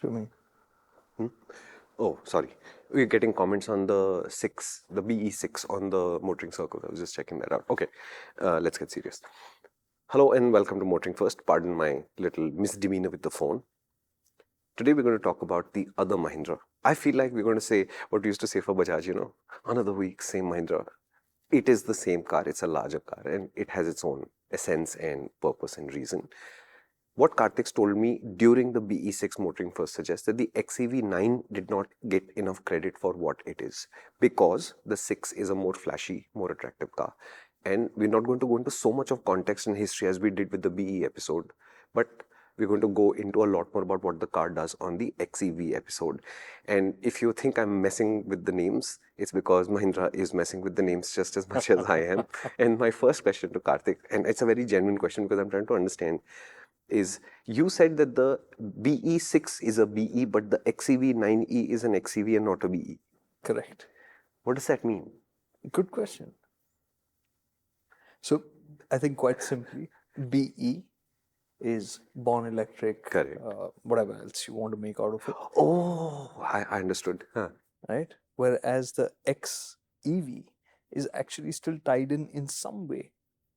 Show me. Oh, sorry. We're getting comments on the BE6 on the motoring circle. I was just checking that out. Okay, let's get serious. Hello and welcome to MotorInc First. Pardon my little misdemeanor with the phone. Today we're going to talk about the other Mahindra. I feel like we're going to say what we used to say for Bajaj, another week, same Mahindra. It is the same car, it's a larger car, and it has its own essence and purpose and reason. What Karthik told me during the BE6 motoring first suggests that the XEV9 did not get enough credit for what it is because the 6 is a more flashy, more attractive car. And we're not going to go into so much of context and history as we did with the BE episode, but we're going to go into a lot more about what the car does on the XEV episode. And if you think I'm messing with the names, it's because Mahindra is messing with the names just as much as I am. And my first question to Karthik, and it's a very genuine question because I'm trying to understand, is you said that the BE6 is a BE, but the XEV9E is an XEV and not a BE. Correct. What does that mean? Good question. So I think quite simply, BE is born electric. Correct. Whatever else you want to make out of it. Oh, I understood. Huh. Right? Whereas the XEV is actually still tied in some way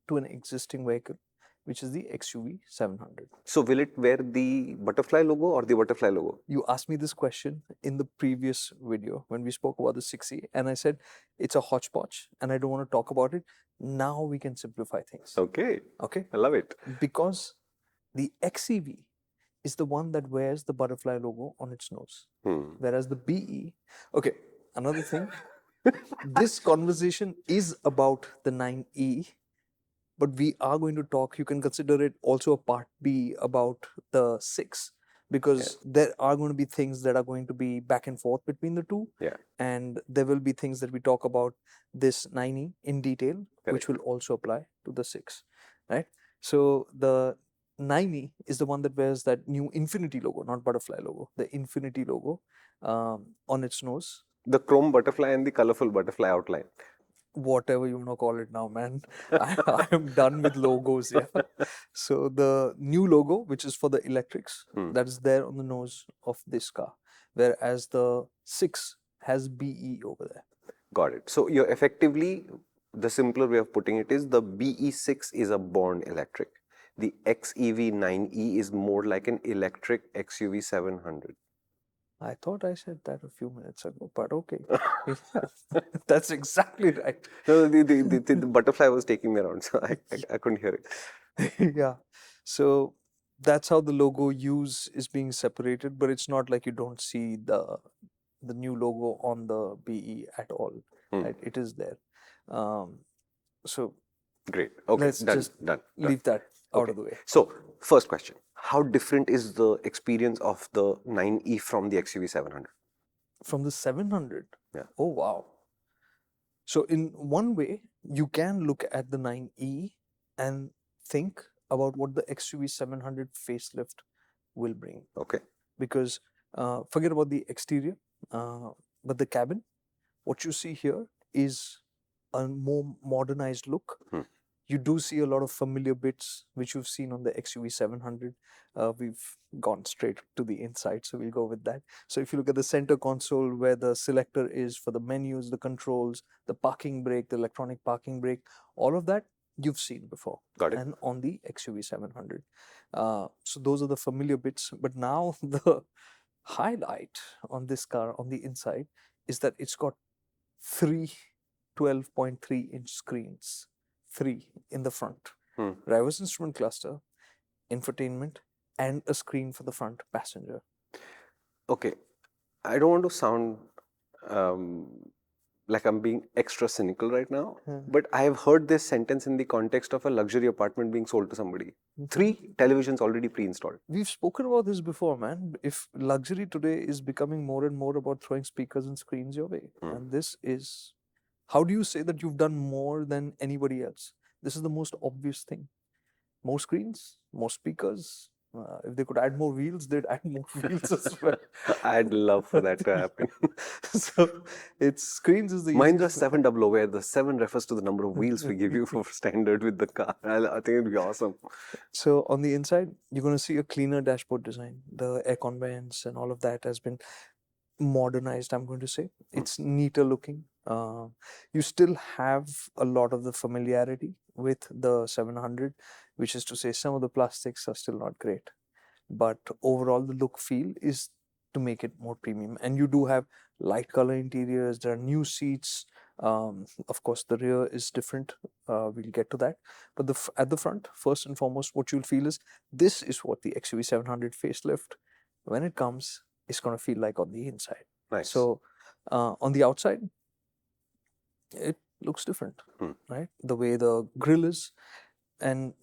to an existing vehicle, which is the XUV 700. So will it wear the butterfly logo or the butterfly logo? You asked me this question in the previous video when we spoke about the 6E, and I said it's a hodgepodge and I don't want to talk about it. Now we can simplify things. Okay. Okay. I love it. Because the XEV is the one that wears the butterfly logo on its nose. Whereas the BE, okay, another thing, this conversation is about the 9E, but we are going to talk, you can consider it also a part B about the 6, because there are going to be things that are going to be back and forth between the two. Yeah. And there will be things that we talk about this 9E in detail, which will also apply to the 6, right? So the 9E is the one that wears that new Infinity logo, not butterfly logo, the Infinity logo on its nose. The chrome butterfly and the colorful butterfly outline. Whatever you want to call it now, man. I am done with logos, yeah. So the new logo, which is for the electrics, that is there on the nose of this car, whereas the 6 has BE over there. Got it. So you're effectively, the simpler way of putting it is the BE6 is a born electric. The XEV9E is more like an electric XUV 700. I thought I said that a few minutes ago, but okay. That's exactly right. No, the butterfly was taking me around, so I couldn't hear it. Yeah. So that's how the logo use is being separated, but it's not like you don't see the new logo on the BE at all. Right? It is there. So great. Okay, let's just leave that out of the way. So first question, how different is the experience of the 9E from the XUV 700? From the 700? Yeah. Oh, wow. So in one way, you can look at the 9E and think about what the XUV 700 facelift will bring. Okay. Because forget about the exterior, but the cabin, what you see here is a more modernized look. You do see a lot of familiar bits which you've seen on the XUV 700. We've gone straight to the inside, so we'll go with that. So if you look at the center console where the selector is for the menus, the controls, the parking brake, the electronic parking brake, all of that you've seen before. Got it. And on the XUV 700. So those are the familiar bits. But now the highlight on this car on the inside is that it's got 3 12.3-inch screens. 3 in the front. Driver's instrument cluster, infotainment, and a screen for the front passenger. Okay, I don't want to sound like I'm being extra cynical right now, but I have heard this sentence in the context of a luxury apartment being sold to somebody. 3 televisions already pre-installed. We've spoken about this before, man. If luxury today is becoming more and more about throwing speakers and screens your way, and this is, how do you say that you've done more than anybody else? This is the most obvious thing. More screens, more speakers, If they could add more wheels, they'd add more wheels as well. I'd love for that to happen. So it's screens is the Mahindra easiest. 700, where the 7 refers to the number of wheels we give you for standard with the car. I think it'd be awesome. So on the inside, you're going to see a cleaner dashboard design. The aircon vents and all of that has been modernized, I'm going to say. It's neater looking. You still have a lot of the familiarity with the 700, which is to say some of the plastics are still not great. But overall, the look feel is to make it more premium. And you do have light color interiors. There are new seats. Of course, the rear is different. We'll get to that. But at the front, first and foremost, what you'll feel is this is what the XUV 700 facelift, when it comes, is going to feel like on the inside. Nice. So on the outside, it looks different, right? The way the grille is. And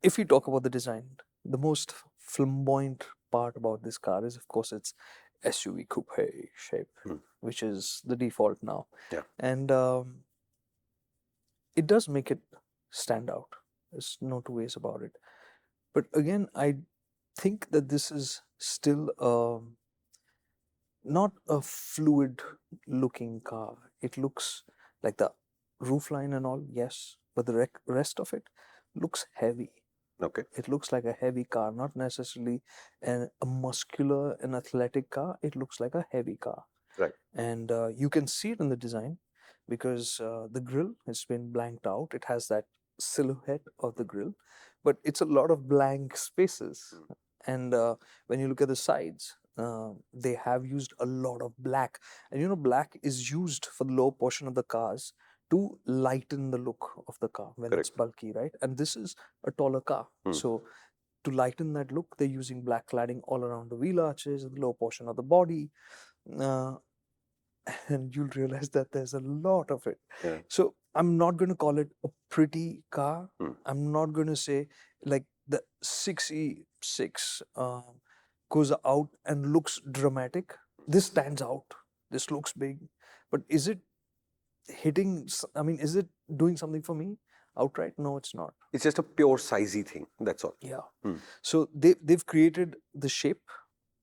if we talk about the design, the most flamboyant part about this car is, of course, its SUV coupe shape, which is the default now. Yeah. And it does make it stand out. There's no two ways about it. But again, I think that this is still not a fluid looking car. It looks like the roofline and all, yes, but the rest of it looks heavy. Okay. It looks like a heavy car, not necessarily a muscular and athletic car. It looks like a heavy car. Right. And you can see it in the design because the grille has been blanked out. It has that silhouette of the grille, but it's a lot of blank spaces. And when you look at the sides, they have used a lot of black. And you know, black is used for the lower portion of the cars to lighten the look of the car when it's bulky, right? And this is a taller car. So to lighten that look, they're using black cladding all around the wheel arches, the lower portion of the body. And you'll realize that there's a lot of it. Yeah. So I'm not going to call it a pretty car. I'm not going to say like the 6E6 goes out and looks dramatic. This stands out. This looks big. But is it hitting, I mean, is it doing something for me outright? No, it's not. It's just a pure sizey thing. That's all. Yeah. So they've created the shape.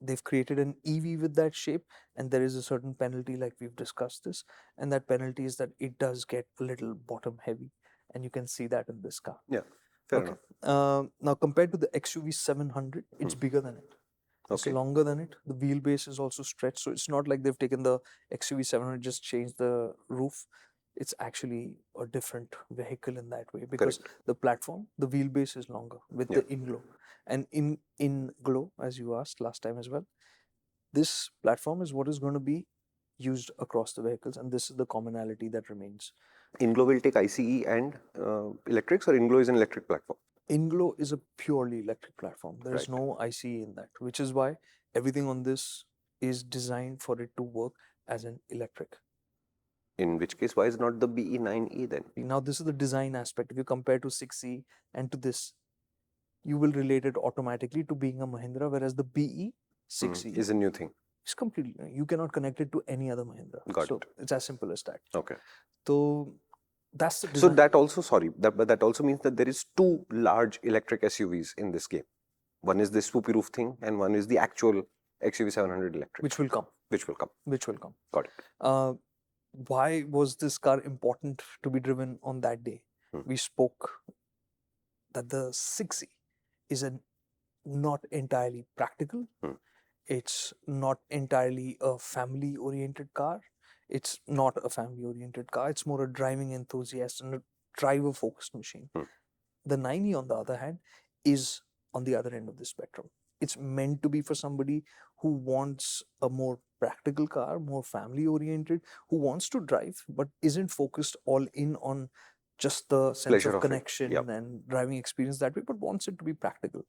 They've created an EV with that shape, and there is a certain penalty, like we've discussed this, and that penalty is that it does get a little bottom heavy, and you can see that in this car. Yeah, fair enough. Now, compared to the XUV 700, it's bigger than it. It's longer than it. The wheelbase is also stretched, so it's not like they've taken the XUV 700, just changed the roof. It's actually a different vehicle in that way because the platform, the wheelbase is longer with the in-glow. And in glow, as you asked last time as well, this platform is what is going to be used across the vehicles, and this is the commonality that remains. In-glow will take ICE and electrics, or in-glow is an electric platform? In-glow is a purely electric platform. There is no ICE in that, which is why everything on this is designed for it to work as an electric. In which case, why is not the BE 9E then? Now, this is the design aspect. If you compare to 6E and to this, you will relate it automatically to being a Mahindra, whereas the BE 6E is a new thing. It's completely new. You cannot connect it to any other Mahindra. Got it. It's as simple as that. Okay. So that's the design. So that also, but that also means that there is two large electric SUVs in this game. One is this swoopy roof thing, and one is the actual XUV 700 electric. Which will come. Which will come. Which will come. Got it. Why was this car important to be driven on that day? We spoke that the 6E is not entirely practical. It's not entirely a family-oriented car. It's not a family-oriented car. It's more a driving enthusiast and a driver-focused machine. The 9E, on the other hand, is on the other end of the spectrum. It's meant to be for somebody who wants a more practical car, more family-oriented, who wants to drive, but isn't focused all in on just the sense Pleasure of connection and driving experience that way, but wants it to be practical.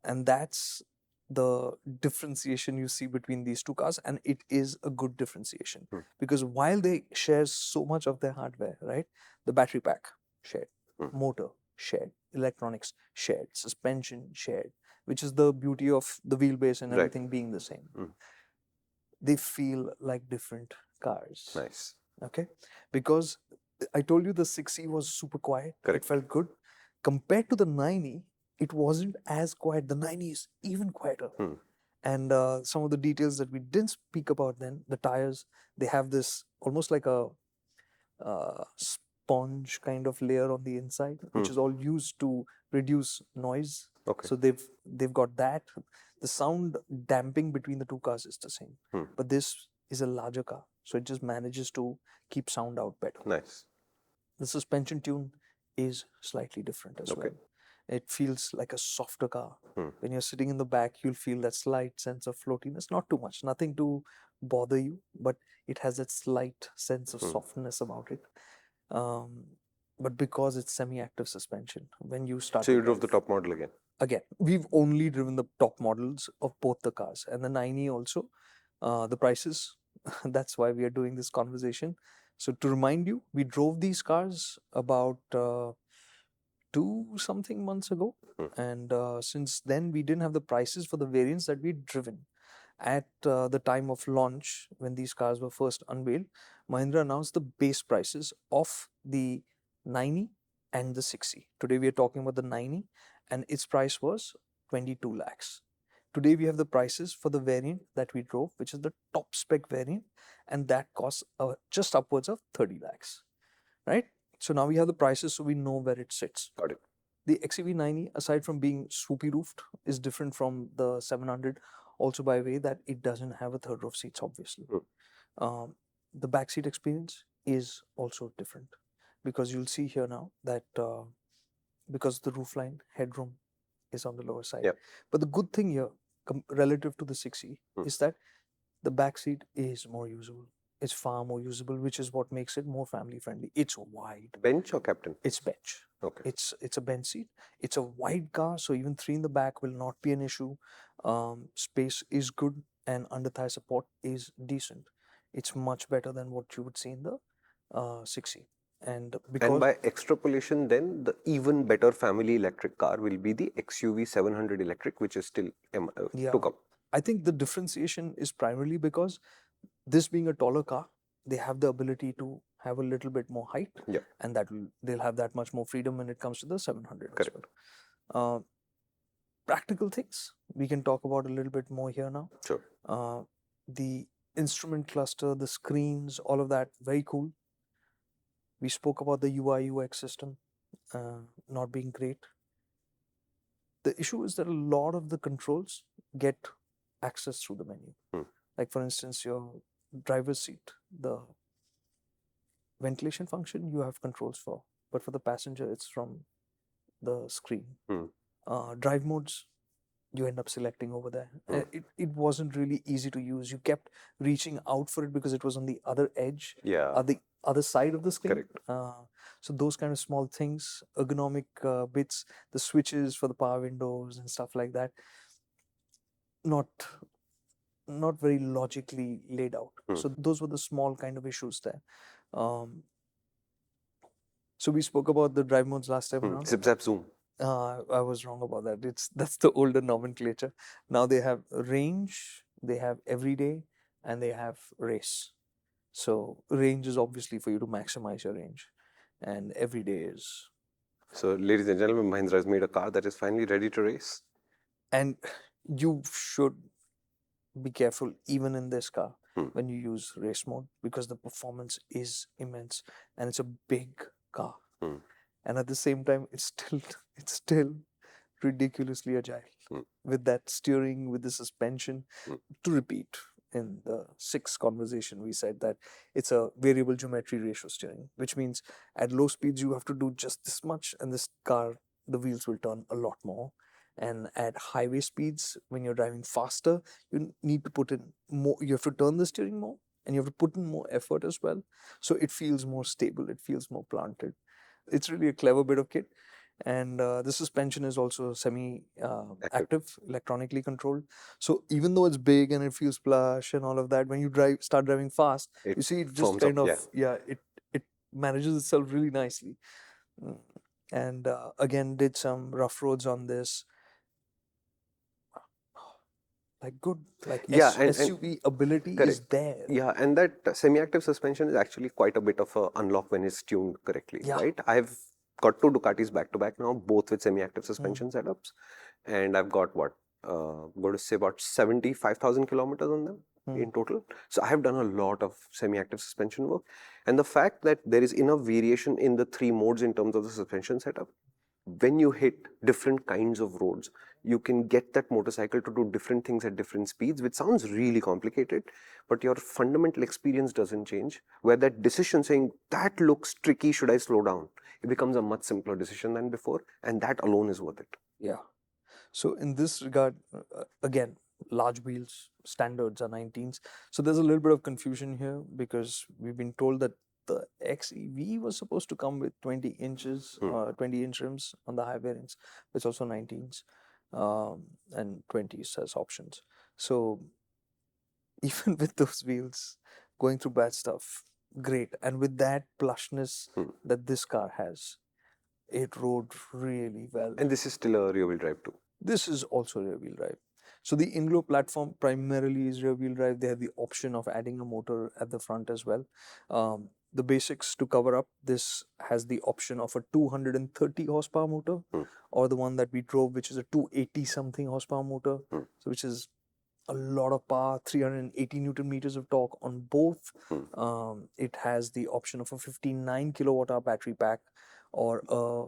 And that's the differentiation you see between these two cars, and it is a good differentiation because while they share so much of their hardware, right? The battery pack shared, motor shared, electronics shared, suspension shared, which is the beauty of the wheelbase and everything being the same. They feel like different cars. Nice. Okay, because I told you the 6E was super quiet. It felt good. Compared to the 9E, it wasn't as quiet. The 90 is even quieter. And some of the details that we didn't speak about then, the tires, they have this almost like a sponge kind of layer on the inside, which is all used to reduce noise. Okay. So they've got that. The sound damping between the two cars is the same, but this is a larger car, so it just manages to keep sound out better. Nice. The suspension tune is slightly different as well. It feels like a softer car. When you're sitting in the back, you'll feel that slight sense of floatiness. Not too much, nothing to bother you, but it has that slight sense of softness about it. But because it's semi-active suspension, when you start, So you drove the top model again? Again, we've only driven the top models of both the cars and the 9E also. The prices, that's why we are doing this conversation. So to remind you, we drove these cars about 2-something months ago, and since then we didn't have the prices for the variants that we'd driven. At the time of launch, when these cars were first unveiled, Mahindra announced the base prices of the 9E and the 6E. Today we are talking about the 9E, and its price was 22 lakhs. Today we have the prices for the variant that we drove, which is the top spec variant, and that costs just upwards of 30 lakhs, right? So now we have the prices, so we know where it sits. Got it. The XEV 9E, aside from being swoopy roofed, is different from the 700 also by way that it doesn't have a third row of seats, obviously. The backseat experience is also different, because you'll see here now that because the roofline headroom is on the lower side. But the good thing here, relative to the 6E, is that the backseat is more usable. It's far more usable, which is what makes it more family friendly. It's wide. Bench or captain? It's bench. Okay. It's a bench seat. It's a wide car, so even 3 in the back will not be an issue. Space is good, and under thigh support is decent. It's much better than what you would see in the 6E. And by extrapolation, then the even better family electric car will be the XUV 700 electric, which is still to come. I think the differentiation is primarily because this being a taller car, they have the ability to have a little bit more height, and they'll have that much more freedom when it comes to the 700. Correct. As well. Practical things we can talk about a little bit more here now. Sure. The instrument cluster, the screens, all of that, very cool. We spoke about the UI UX system not being great. The issue is that a lot of the controls get access through the menu. Like for instance, your driver's seat, the ventilation function you have controls for, but for the passenger it's from the screen. Drive modes, you end up selecting over there. It wasn't really easy to use. You kept reaching out for it because it was on the other edge, the other side of the screen. Correct. So those kind of small things, ergonomic bits, the switches for the power windows and stuff like that, not very logically laid out. So those were the small kind of issues there. So we spoke about the drive modes last time around. Zip zap zoom. I was wrong about that. That's the older nomenclature. Now they have range, they have everyday, and they have race. So range is obviously for you to maximize your range, and everyday is. So ladies and gentlemen, Mahindra has made a car that is finally ready to race. And you should be careful even in this car when you use race mode, because the performance is immense and it's a big car. And at the same time, it's still ridiculously agile with that steering, with the suspension. To repeat, in the 6 conversation, we said that it's a variable geometry ratio steering, which means at low speeds you have to do just this much, and this car, the wheels will turn a lot more. And at highway speeds, when you're driving faster, you need to put in more. You have to turn the steering more, and you have to put in more effort as well. So it feels more stable. It feels more planted. It's really a clever bit of kit. And the suspension is also semi-active, electronically controlled. So even though it's big and it feels plush and all of that, when you start driving fast, you see it just kind of, it manages itself really nicely. And again, did some rough roads on this. Like good, like SUV ability is there. Yeah, and that semi-active suspension is actually quite a bit of a unlock when it's tuned correctly, right? I've got two Ducatis back to back now, both with semi-active suspension setups, and I've got what going to say about 75,000 kilometers on them in total. So I have done a lot of semi-active suspension work, and the fact that there is enough variation in the three modes in terms of the suspension setup, when you hit different kinds of roads, you can get that motorcycle to do different things at different speeds, which sounds really complicated, but your fundamental experience doesn't change. Where that decision saying, that looks tricky, should I slow down? It becomes a much simpler decision than before, and that alone is worth it. Yeah. So in this regard, again, large wheels standards are 19s. So there's a little bit of confusion here because we've been told that the XEV was supposed to come with 20 inches, 20-inch rims on the high variants. It's also 19s and 20s as options. So even with those wheels going through bad stuff, great. And with that plushness that this car has, it rode really well. And this is still a rear-wheel drive too. This is also rear-wheel drive. So the in-glow platform primarily is rear-wheel drive. They have the option of adding a motor at the front as well. The basics to cover up, this has the option of a 230 horsepower motor or the one that we drove, which is a 280 something horsepower motor, so which is a lot of power, 380 Newton meters of torque on both. It has the option of a 59 kilowatt hour battery pack or a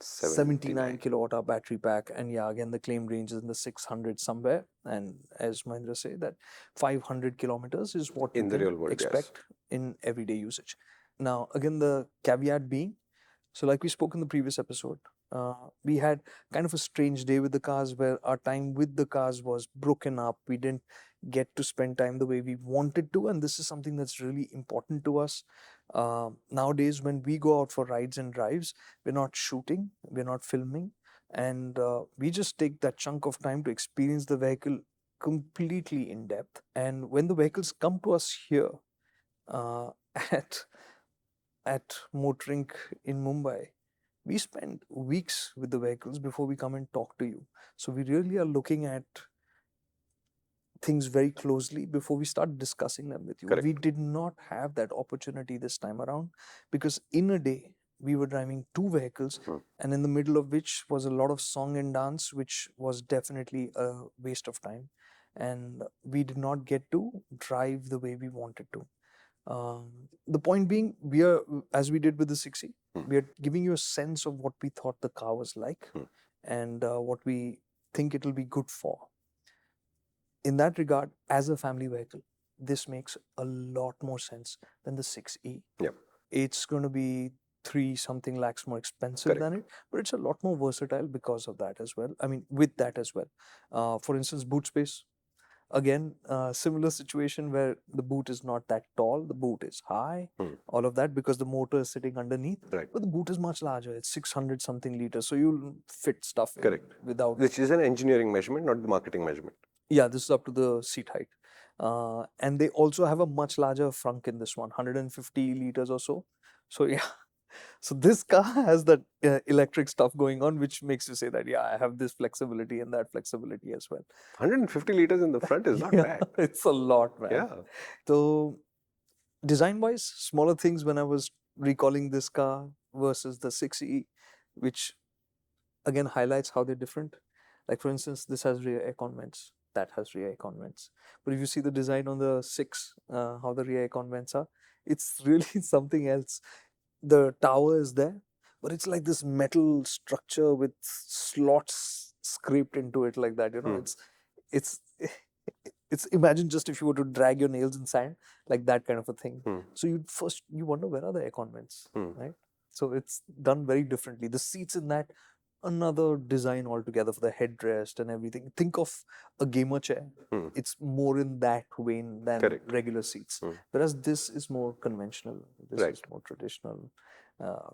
79 kilowatt hour battery pack, and yeah, again the claim range is in the 600 somewhere, and as Mahindra say that 500 kilometers is what in you the can real world, expect in everyday usage. Now again, the caveat being, so like we spoke in the previous episode, we had kind of a strange day with the cars where our time with the cars was broken up. We didn't get to spend time the way we wanted to, and this is something that's really important to us. Nowadays, when we go out for rides and drives, we're not shooting, we're not filming, and we just take that chunk of time to experience the vehicle completely in depth. And when the vehicles come to us here at MotorInc in Mumbai, we spend weeks with the vehicles before we come and talk to you. So we really are looking at things very closely before we start discussing them with you. Correct. We did not have that opportunity this time around because in a day we were driving two vehicles and in the middle of which was a lot of song and dance, which was definitely a waste of time, and we did not get to drive the way we wanted to. The point being, we are, as we did with the 6E, we are giving you a sense of what we thought the car was like and what we think it will be good for. In that regard, as a family vehicle, this makes a lot more sense than the 6E. Yep. It's going to be 3 something lakhs more expensive than it, but it's a lot more versatile because of that as well. I mean, with that as well. For instance, boot space. Again, similar situation where the boot is not that tall, the boot is high, all of that because the motor is sitting underneath. Right. But the boot is much larger. It's 600 something liters, so you'll fit stuff in without. Which is an engineering measurement, not the marketing measurement. Yeah, this is up to the seat height. And they also have a much larger frunk in this one, 150 liters or so. So yeah. So this car has that electric stuff going on, which makes you say that, yeah, I have this flexibility and that flexibility as well. 150 liters in the front is not bad. It's a lot, man. Yeah. So design-wise, smaller things when I was recalling this car versus the 6E, which again highlights how they're different. Like for instance, this has rear aircon vents, that has rear aircon vents. But if you see the design on the 6, how the rear aircon vents are, it's really something else. The tower is there, but it's like this metal structure with slots scraped into it like that. You know, it's imagine just if you were to drag your nails in sand, like that kind of a thing. So you wonder where are the aircon vents, right? So it's done very differently. The seats in that, another design altogether for the headrest and everything. Think of a gamer chair. It's more in that vein than regular seats. Whereas this is more conventional. This is more traditional.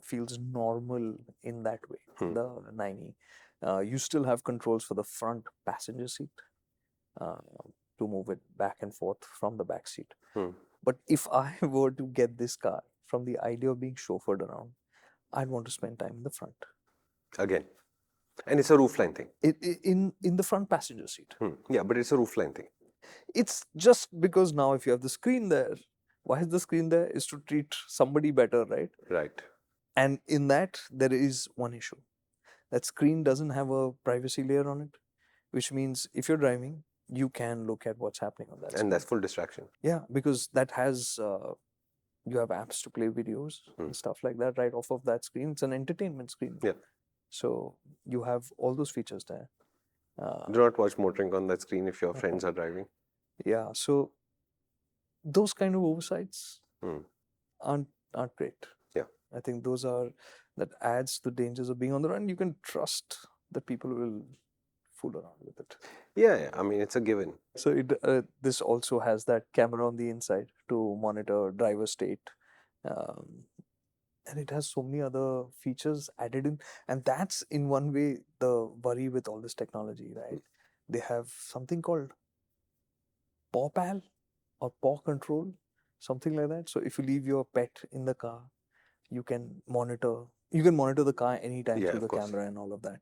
Feels normal in that way. The 9E. You still have controls for the front passenger seat to move it back and forth from the back seat. But if I were to get this car from the idea of being chauffeured around, I'd want to spend time in the front. Again. And it's a roofline thing. In the front passenger seat. Yeah, but it's a roofline thing. It's just because now if you have the screen there, why is the screen there? Is to treat somebody better, right? Right. And in that, there is one issue. That screen doesn't have a privacy layer on it, which means if you're driving, you can look at what's happening on that And screen. that's full distraction. Yeah, because that has, you have apps to play videos and stuff like that right off of that screen. It's an entertainment screen. Yeah. So you have all those features there. Do not watch MotorInc on that screen if your friends are driving. Yeah, so those kind of oversights aren't great. Yeah. I think that adds the dangers of being on the run. You can trust that people will fool around with it. Yeah, I mean, it's a given. So this also has that camera on the inside to monitor driver state. And it has so many other features added in. And that's in one way the worry with all this technology, right? They have something called paw pal or paw control, something like that. So if you leave your pet in the car, you can monitor the car anytime Yeah, through of the course. camera and all of that.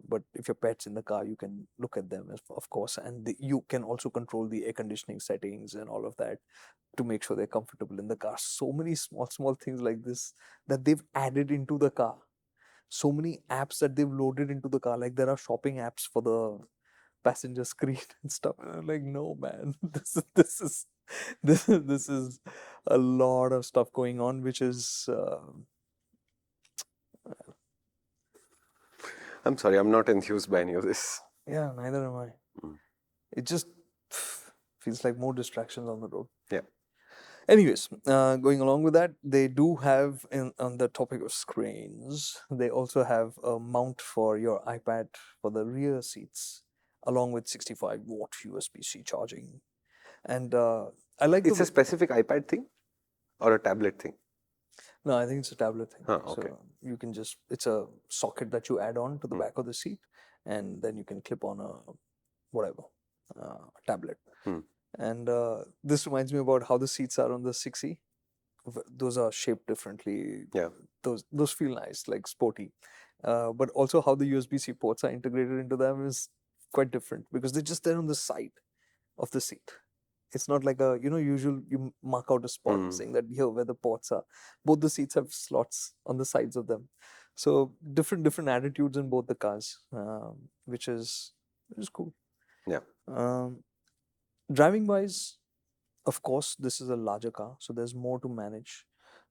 But if your pet's in the car, you can look at them, of course, and you can also control the air conditioning settings and all of that to make sure they're comfortable in the car. So many small things like this that they've added into the car. So many apps that they've loaded into the car. Like there are shopping apps for the passenger screen and stuff. And I'm like, no, man, this is a lot of stuff going on, which is. I'm sorry, I'm not enthused by any of this. Yeah, neither am I. It just feels like more distractions on the road. Yeah. Anyways, going along with that, they do have, on the topic of screens, they also have a mount for your iPad for the rear seats, along with 65-watt USB-C charging. And I like It's a specific iPad thing or a tablet thing? No, I think it's a tablet thing. Okay. So you can it's a socket that you add on to the back of the seat, and then you can clip on a tablet. And this reminds me about how the seats are on the 6E. Those are shaped differently. Yeah. Those feel nice, like sporty. But also how the USB-C ports are integrated into them is quite different because they're just there on the side of the seat. It's not like usual you mark out a spot saying that here where the ports are. Both the seats have slots on the sides of them. So different attitudes in both the cars, which is cool. Yeah. Driving wise, of course, this is a larger car, so there's more to manage.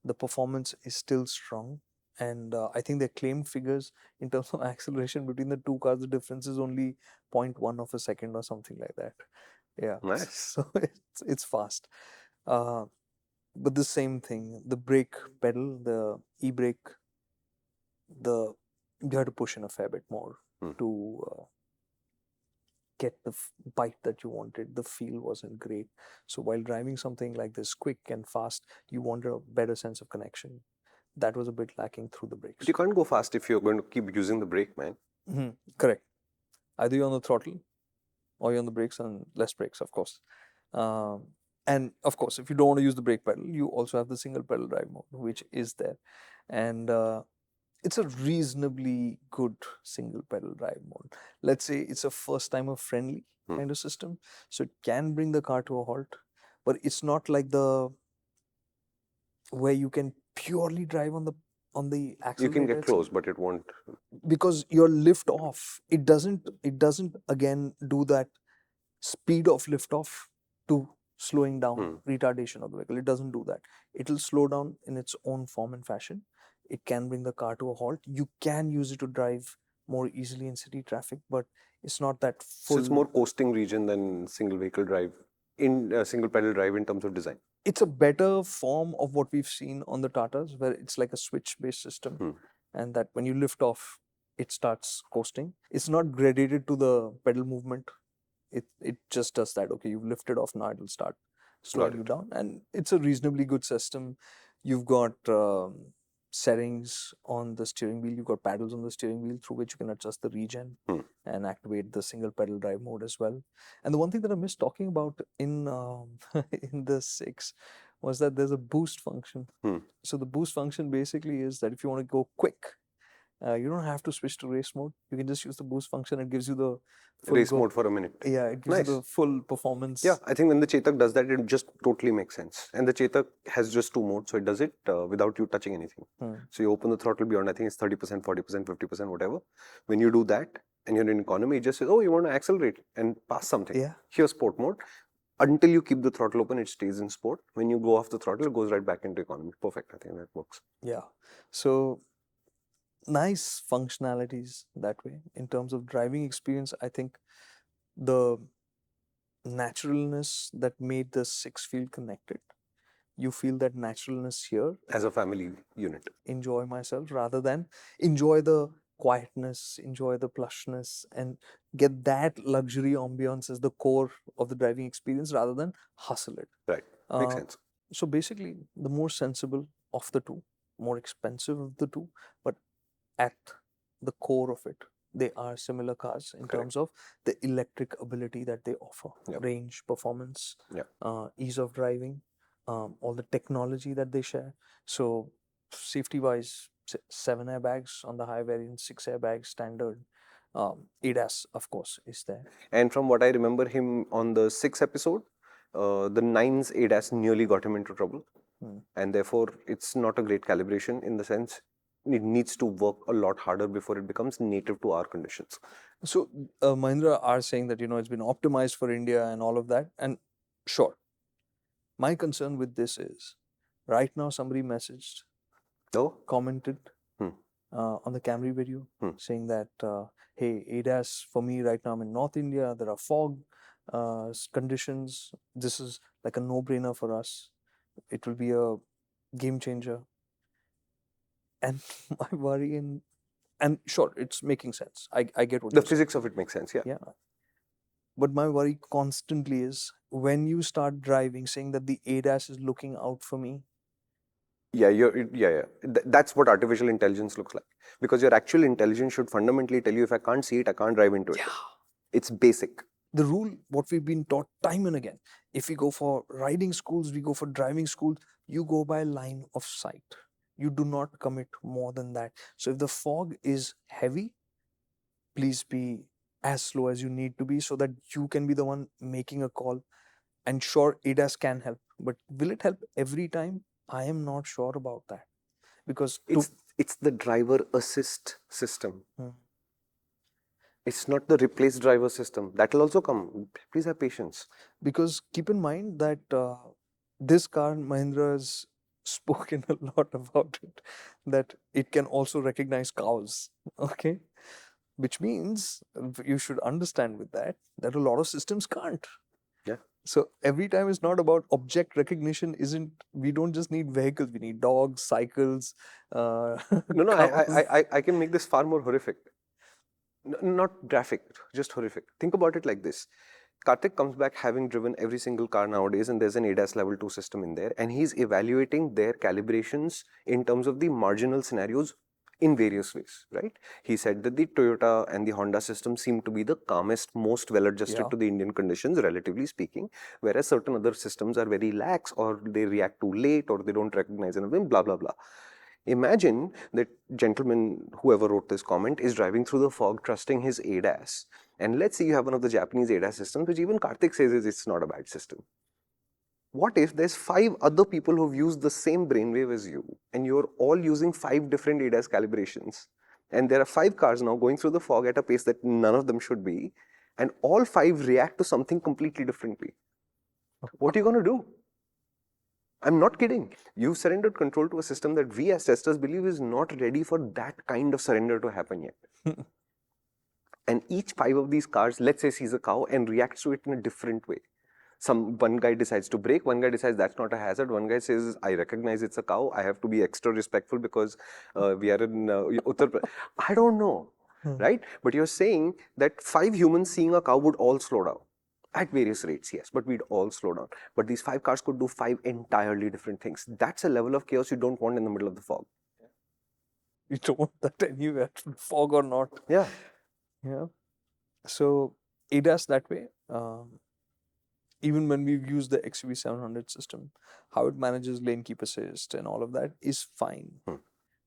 The performance is still strong, and I think their claimed figures in terms of acceleration between the two cars, the difference is only 0.1 of a second or something like that. Yeah, Nice. so it's fast. But the same thing, the brake pedal, the e-brake, you have to push in a fair bit more to get the bite that you wanted. The feel wasn't great. So while driving something like this quick and fast, you wanted a better sense of connection. That was a bit lacking through the brakes. But you can't go fast if you're going to keep using the brake, man. Correct. Either you're on the throttle or you're on the brakes, and less brakes, of course. And of course, if you don't want to use the brake pedal, you also have the single pedal drive mode, which is there. And it's a reasonably good single pedal drive mode. Let's say it's a first timer friendly kind of system. So it can bring the car to a halt, but it's not like where you can purely drive on the accelerator. You can get close, but it won't. Because your lift off, it doesn't again do that speed of lift off to slowing down retardation of the vehicle. It doesn't do that. It will slow down in its own form and fashion. It can bring the car to a halt. You can use it to drive more easily in city traffic, but it's not that full. So it's more coasting region than single vehicle drive single pedal drive in terms of design. It's a better form of what we've seen on the Tatas, where it's like a switch-based system, and that when you lift off, it starts coasting. It's not gradated to the pedal movement. It just does that. Okay, you've lifted off, now it'll start slowing you down, and it's a reasonably good system. You've got settings on the steering wheel. You've got paddles on the steering wheel through which you can adjust the regen and activate the single pedal drive mode as well. And the one thing that I missed talking about in in the 6 was that there's a boost function. So the boost function basically is that if you want to go quick, You don't have to switch to race mode. You can just use the boost function. It gives you the full Race mode for a minute. Yeah, it gives you Nice. the full performance. Yeah, I think when the Chetak does that, it just totally makes sense. And the Chetak has just 2 modes, so it does it without you touching anything. So you open the throttle beyond, I think it's 30%, 40%, 50%, whatever. When you do that and you're in economy, it just says, oh, you want to accelerate and pass something. Yeah. Here's sport mode. Until you keep the throttle open, it stays in sport. When you go off the throttle, it goes right back into economy. Perfect. I think that works. Yeah. So nice functionalities that way. In terms of driving experience, I think the naturalness that made the 6 feel connected. You feel that naturalness here. As a family unit. Enjoy myself rather than enjoy the quietness, enjoy the plushness, and get that luxury ambiance as the core of the driving experience rather than hustle it. Right. Makes sense. So basically, the more sensible of the two, more expensive of the two, but at the core of it, they are similar cars in terms of the electric ability that they offer, range, performance, ease of driving, all the technology that they share. So safety wise, 7 airbags on the high variant, 6 airbags standard. ADAS, of course, is there. And from what I remember him on the 6th episode, the 9's ADAS nearly got him into trouble. And therefore, it's not a great calibration in the sense it needs to work a lot harder before it becomes native to our conditions. So Mahindra are saying that, it's been optimized for India and all of that. And sure, my concern with this is, right now somebody messaged, commented on the Camry video saying that, hey, ADAS for me right now, I'm in North India, there are fog conditions. This is like a no-brainer for us. It will be a game changer. And my worry and sure, it's making sense. I get what the physics of it makes sense, yeah. But my worry constantly is when you start driving, saying that the ADAS is looking out for me. That's what artificial intelligence looks like. Because your actual intelligence should fundamentally tell you, if I can't see it, I can't drive into it. It's basic. The rule, what we've been taught time and again, if we go for riding schools, we go for driving schools, you go by line of sight. You do not commit more than that. So if the fog is heavy, please be as slow as you need to be so that you can be the one making a call. And sure, ADAS can help, but will it help every time? I am not sure about that. Because it's the driver assist system. It's not the replace driver system. That will also come. Please have patience. Because keep in mind that this car, Mahindra, has spoken a lot about it, that it can also recognize cows. Okay. Which means you should understand with that a lot of systems can't. Yeah. So every time it's not about object recognition. We don't just need vehicles. We need dogs, cycles. No, I can make this far more horrific. Not graphic, just horrific. Think about it like this. Kartik comes back having driven every single car nowadays, and there's an ADAS level 2 system in there, and he's evaluating their calibrations in terms of the marginal scenarios in various ways, right? He said that the Toyota and the Honda system seem to be the calmest, most well-adjusted to the Indian conditions, relatively speaking, whereas certain other systems are very lax, or they react too late, or they don't recognize anything, blah, blah, blah. Imagine that gentleman, whoever wrote this comment, is driving through the fog, trusting his ADAS. And let's say you have one of the Japanese ADAS systems, which even Kartik says is it's not a bad system. What if there's 5 other people who've used the same brainwave as you, and you're all using 5 different ADAS calibrations, and there are 5 cars now going through the fog at a pace that none of them should be, and all 5 react to something completely differently? What are you going to do? I'm not kidding. You've surrendered control to a system that we as testers believe is not ready for that kind of surrender to happen yet. And each 5 of these cars, let's say, sees a cow and reacts to it in a different way. One guy decides to brake, one guy decides that's not a hazard, one guy says, I recognize it's a cow, I have to be extra respectful because we are in Uttar Pradesh. I don't know, right? But you're saying that 5 humans seeing a cow would all slow down. At various rates, yes, but we'd all slow down. But these 5 cars could do 5 entirely different things. That's a level of chaos you don't want in the middle of the fog. You don't want that anywhere, fog or not. Yeah. Yeah. So ADAS that way, even when we've used the XEV 700 system, how it manages lane keep assist and all of that is fine.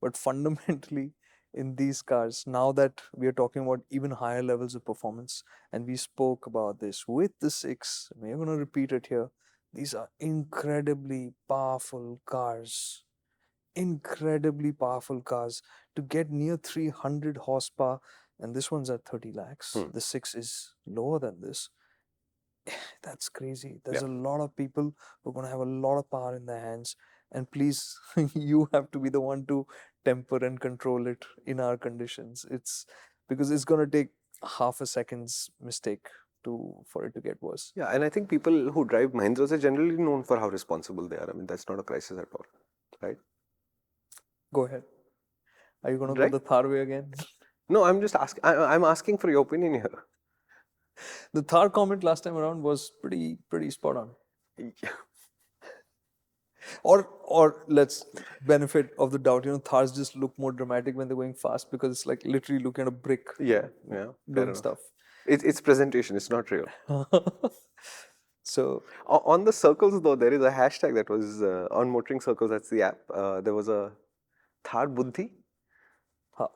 But fundamentally, in these cars. Now that we are talking about even higher levels of performance, and we spoke about this with the 6, we're going to repeat it here. These are incredibly powerful cars. Incredibly powerful cars to get near 300 horsepower, and this one's at 30 lakhs. The 6 is lower than this. That's crazy. There's a lot of people who are going to have a lot of power in their hands, and please, you have to be the one to temper and control it in our conditions. It's because it's going to take half a second's mistake for it to get worse. Yeah, and I think people who drive Mahindras are generally known for how responsible they are. I mean, that's not a crisis at all, right? Go ahead. Are you going to Right? go the Thar way again? No, I'm just asking. I'm asking for your opinion here. The Thar comment last time around was pretty spot on. Or let's benefit of the doubt. Thars just look more dramatic when they're going fast because it's like literally looking at a brick. Yeah, doing stuff. It's presentation. It's not real. So on the circles though, there is a hashtag that was on Motoring Circles. That's the app. There was a Thar Buddhi.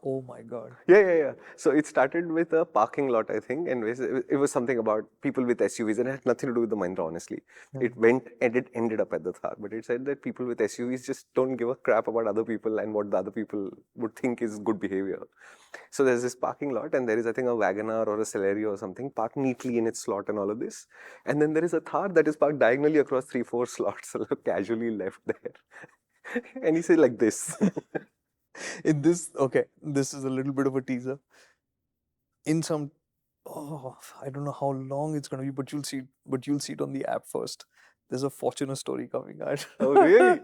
Oh my God. Yeah. So it started with a parking lot, I think, and it was something about people with SUVs, and it had nothing to do with the Mahindra, honestly. It went and it ended up at the Thar, but it said that people with SUVs just don't give a crap about other people and what the other people would think is good behavior. So there's this parking lot, and there is, I think, a Wagoner or a Celerio or something parked neatly in its slot and all of this. And then there is a Thar that is parked diagonally across 3-4 slots, casually left there. And he said like this. In this, okay, this is a little bit of a teaser. In some, I don't know how long it's going to be, but you'll see it on the app first. There's a Fortuner story coming out. Oh, really?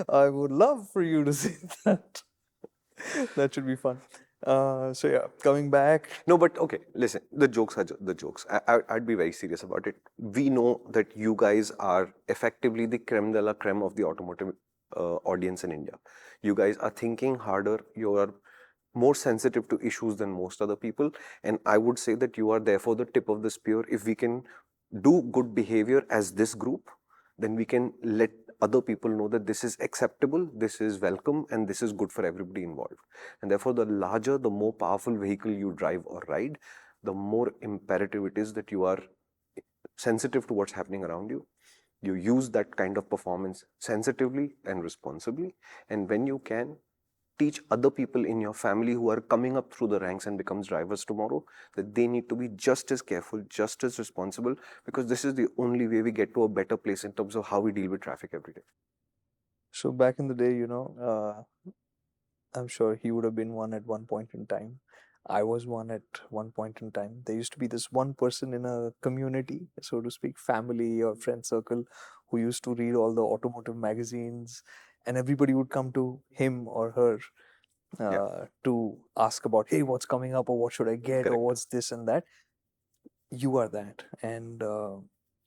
I would love for you to see that. That should be fun. So yeah, coming back. No, but okay, listen, the jokes are the jokes. I'd be very serious about it. We know that you guys are effectively the creme de la creme of the automotive audience in India. You guys are thinking harder. You are more sensitive to issues than most other people. And I would say that you are therefore the tip of the spear. If we can do good behavior as this group, then we can let other people know that this is acceptable, this is welcome, and this is good for everybody involved. And therefore, the larger, the more powerful vehicle you drive or ride, the more imperative it is that you are sensitive to what's happening around you. You use that kind of performance sensitively and responsibly. And when you can, teach other people in your family who are coming up through the ranks and becomes drivers tomorrow that they need to be just as careful, just as responsible, because this is the only way we get to a better place in terms of how we deal with traffic every day. So back in the day, I'm sure he would have been one at one point in time. I was one at one point in time. There used to be this one person in a community, so to speak, family or friend circle, who used to read all the automotive magazines, and everybody would come to him or her to ask about, hey, what's coming up, or what should I get, or what's this and that. You are that, and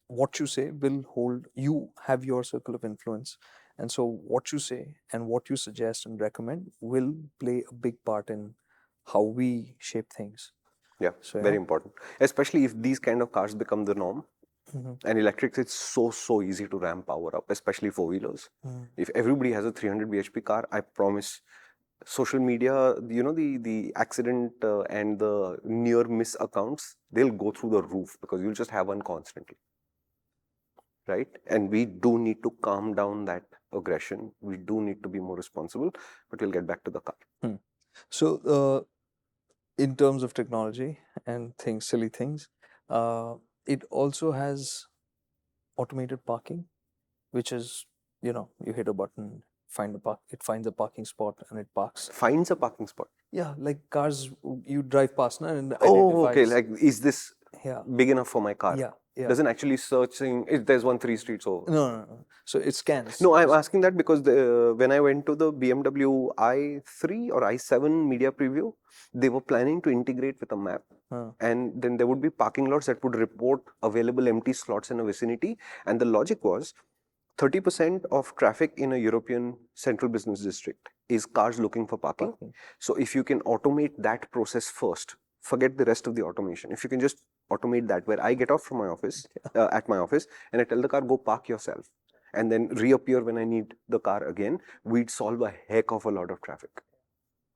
what you say will hold. You have your circle of influence, and so what you say and what you suggest and recommend will play a big part in how we shape things. Yeah, so, very important. Especially if these kind of cars become the norm. And electrics, it's so easy to ramp power up, especially four-wheelers. If everybody has a 300 bhp car, I promise, social media, the accident and the near miss accounts, they'll go through the roof because you'll just have one constantly. Right? And we do need to calm down that aggression. We do need to be more responsible, but we'll get back to the car. So, in terms of technology and silly things, it also has automated parking, which is, you hit a button, it finds a parking spot and it parks. Finds a parking spot? Yeah, like cars, you drive past now and okay, like, is this big enough for my car? Yeah. Doesn't actually searching if there's 3 streets over. No. So it scans. No, I'm asking that because when I went to the BMW i3 or i7 media preview, they were planning to integrate with a map. And then there would be parking lots that would report available empty slots in a vicinity. And the logic was 30% of traffic in a European central business district is cars looking for parking. So if you can automate that process first, forget the rest of the automation. If you can just automate that, where I get off from my office, at my office, and I tell the car, go park yourself, and then reappear when I need the car again, we'd solve a heck of a lot of traffic.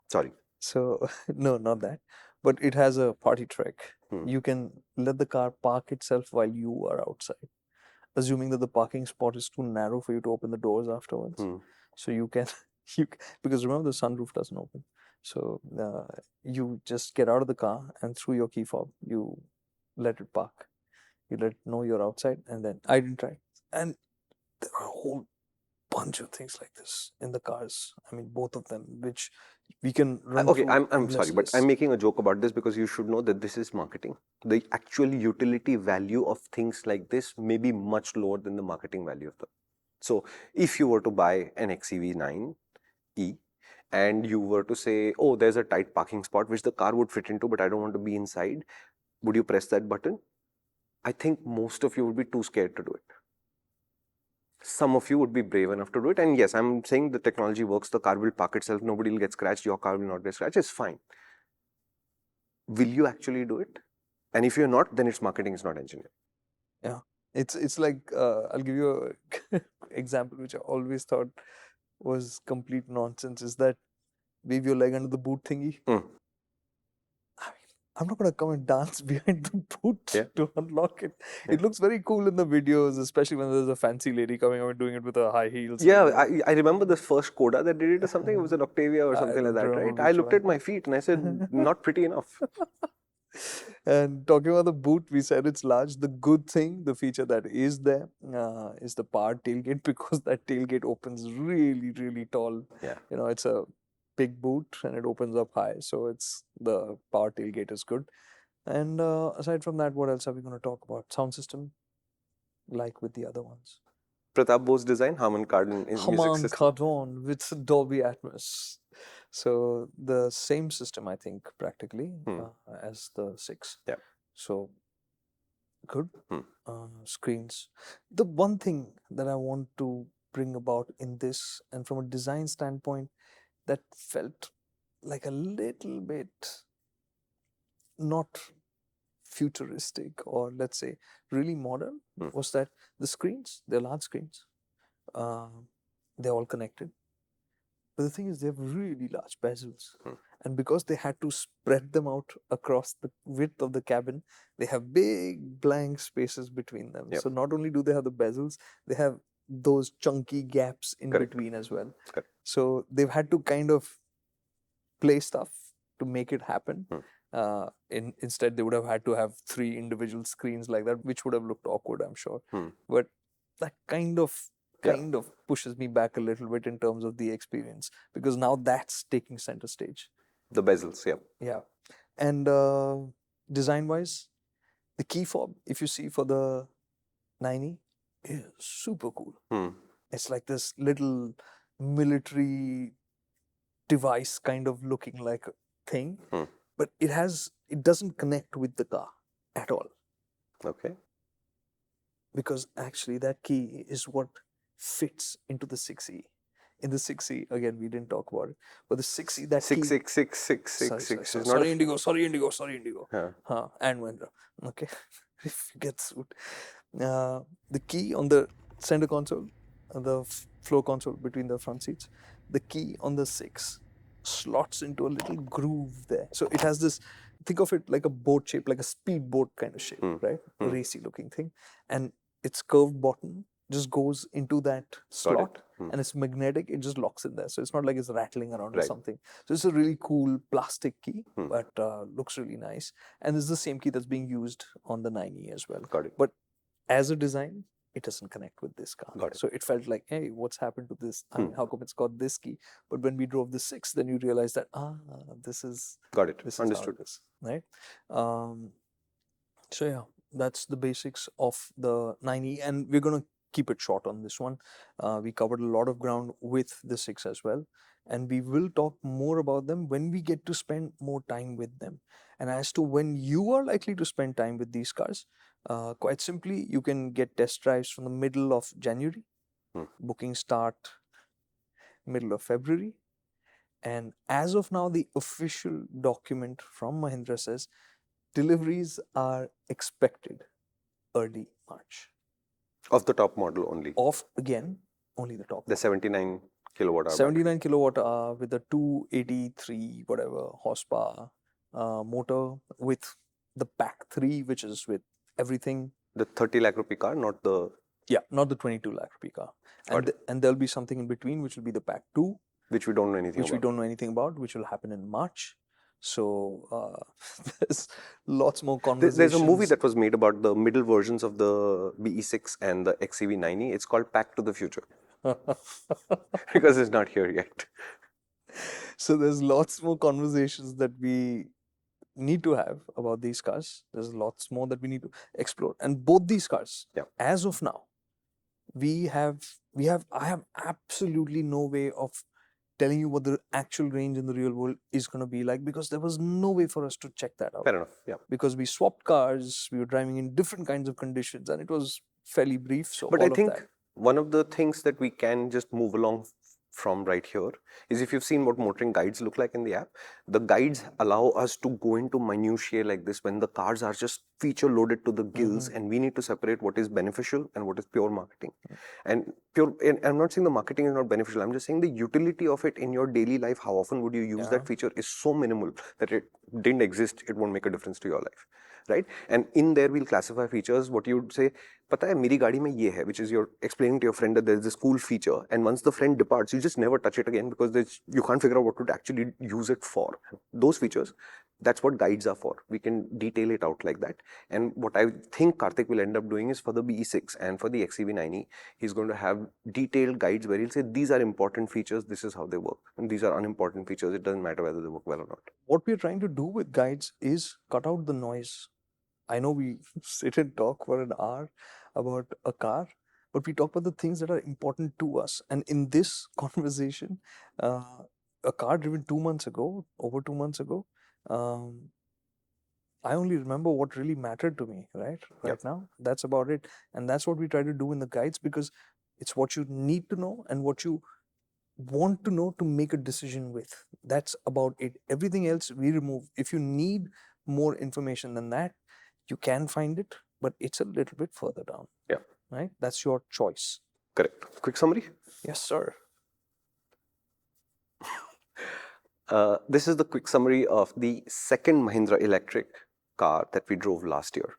Sorry. So no, not that. But it has a party trick. Hmm. You can let the car park itself while you are outside, assuming that the parking spot is too narrow for you to open the doors afterwards. Hmm. So you can, because remember the sunroof doesn't open. So you just get out of the car and through your key fob, you let it park. You let it know you're outside, and then I didn't try. And there are a whole bunch of things like this in the cars. I mean, both of them, which we can run Okay, through. I'm sorry, but I'm making a joke about this because you should know that this is marketing. The actual utility value of things like this may be much lower than the marketing value of them. So if you were to buy an XEV 9E and you were to say, oh, there's a tight parking spot which the car would fit into, but I don't want to be inside, would you press that button? I think most of you would be too scared to do it. Some of you would be brave enough to do it. And yes, I'm saying the technology works. The car will park itself. Nobody will get scratched. Your car will not get scratched. It's fine. Will you actually do it? And if you're not, then it's marketing, it's not engineering. Yeah, it's like I'll give you a example which I always thought was complete nonsense. Is that wave your leg under the boot thingy? Mm. I mean, I'm not gonna come and dance behind the boot Yeah. to unlock it. Yeah. It looks very cool in the videos, especially when there's a fancy lady coming out and doing it with her high heels. Yeah, and, I remember the first Coda that did it or something. It was an Octavia or I something like don't that, remember right? I which looked one. at my feet and I said, not pretty enough. And talking about the boot, we said it's large. The good thing, the feature that is there, is the powered tailgate, because that tailgate opens really, really tall. Yeah. You know, it's a big boot and it opens up high. So it's the power tailgate is good. And aside from that, what else are we going to talk about? Sound system, like with the other ones. Pratap Bose design, Harman Kardon music Haman system. Kardon with Dolby Atmos. So the same system, I think, practically as the 6. Yeah. So good. Screens. The one thing that I want to bring about in this, and from a design standpoint, that felt like a little bit not futuristic, or let's say really modern, was that the screens, they're large screens. They're all connected. But the thing is, they have really large bezels. And because they had to spread them out across the width of the cabin, they have big blank spaces between them. Yep. So not only do they have the bezels, they have those chunky gaps in Correct. between as well. Correct. So they've had to kind of play stuff to make it happen. Instead, they would have had to have 3 individual screens like that, which would have looked awkward, I'm sure. But that kind of pushes me back a little bit in terms of the experience, because now that's taking center stage. The bezels, yeah. Yeah. And design wise, the key fob, if you see for the 9E, is super cool. It's like this little military device kind of looking like thing, but it doesn't connect with the car at all. Okay. Because actually that key is what fits into the 6E. In the 6E, again, we didn't talk about it, but the 6E, that key... 66666. Sorry, Indigo. And Mahindra. Okay. If you get sued. The key on the center console, the floor console between the front seats, the key on the 6 slots into a little groove there. So it has this, think of it like a boat shape, like a speedboat kind of shape, right? A racy looking thing. And its curved bottom just goes into that slot, and it's magnetic. It just locks in there. So it's not like it's rattling around or something. So it's a really cool plastic key, but looks really nice. And it's the same key that's being used on the 9E as well. Got it. But as a design, it doesn't connect with this car. Got it. So it felt like, hey, what's happened to this? I mean, how come it's got this key? But when we drove the 6, then you realize that, this is... Got it. This Understood. is how it is, right? So yeah, that's the basics of the 9E, and we're going to keep it short on this one. We covered a lot of ground with the 6 as well, and we will talk more about them when we get to spend more time with them. And as to when you are likely to spend time with these cars, quite simply, you can get test drives from the middle of January. Bookings start middle of February. And as of now, the official document from Mahindra says deliveries are expected early March. Of the top model only. Of, again, only the top. The 79 kilowatt hour 79 kilowatt hour with a 283 whatever horsepower motor with the pack 3, which is with everything. The 30 lakh rupee car, not the... Yeah, not the 22 lakh rupee car. And there'll be something in between, which will be the pack 2, which we don't know anything which about. we don't know anything about, which will happen in March. So there's lots more conversations. There's a movie that was made about the middle versions of the BE6 and the XEV9E. It's called Pack to the Future. Because it's not here yet. So there's lots more conversations that we need to have about these cars. There's lots more that we need to explore. And both these cars, Yeah. as of now, I have absolutely no way of telling you what the actual range in the real world is going to be like, because there was no way for us to check that out. Fair enough, yeah. Because we swapped cars, we were driving in different kinds of conditions, and it was fairly brief. So But all I think of that. one of the things that we can just move along from right here is, if you've seen what motoring guides look like in the app, the guides allow us to go into minutiae like this when the cars are just feature loaded to the gills, and we need to separate what is beneficial and what is pure marketing. And I'm not saying the marketing is not beneficial, I'm just saying the utility of it in your daily life, how often would you use that feature, is so minimal that it didn't exist, it won't make a difference to your life, right? And in there we'll classify features. What you would say, pata hai meri gaadi mein ye hai, which is you're explaining to your friend that there's this cool feature, and once the friend departs, you just never touch it again because you can't figure out what to actually use it for. Those features, that's what guides are for. We can detail it out like that. And what I think Karthik will end up doing is, for the BE6 and for the XEV9E, he's going to have detailed guides where he'll say, these are important features, this is how they work, and these are unimportant features, it doesn't matter whether they work well or not. What we're trying to do with guides is cut out the noise. I know we sit and talk for an hour about a car, but we talk about the things that are important to us. And in this conversation, a car driven 2 months ago, over 2 months ago, I only remember what really mattered to me, right now. That's about it. And that's what we try to do in the guides, because it's what you need to know and what you want to know to make a decision with. That's about it. Everything else we remove. If you need more information than that, you can find it, but it's a little bit further down. Yeah. Right? That's your choice. Correct. Quick summary? Yes, sir. This is the quick summary of the second Mahindra electric car that we drove last year.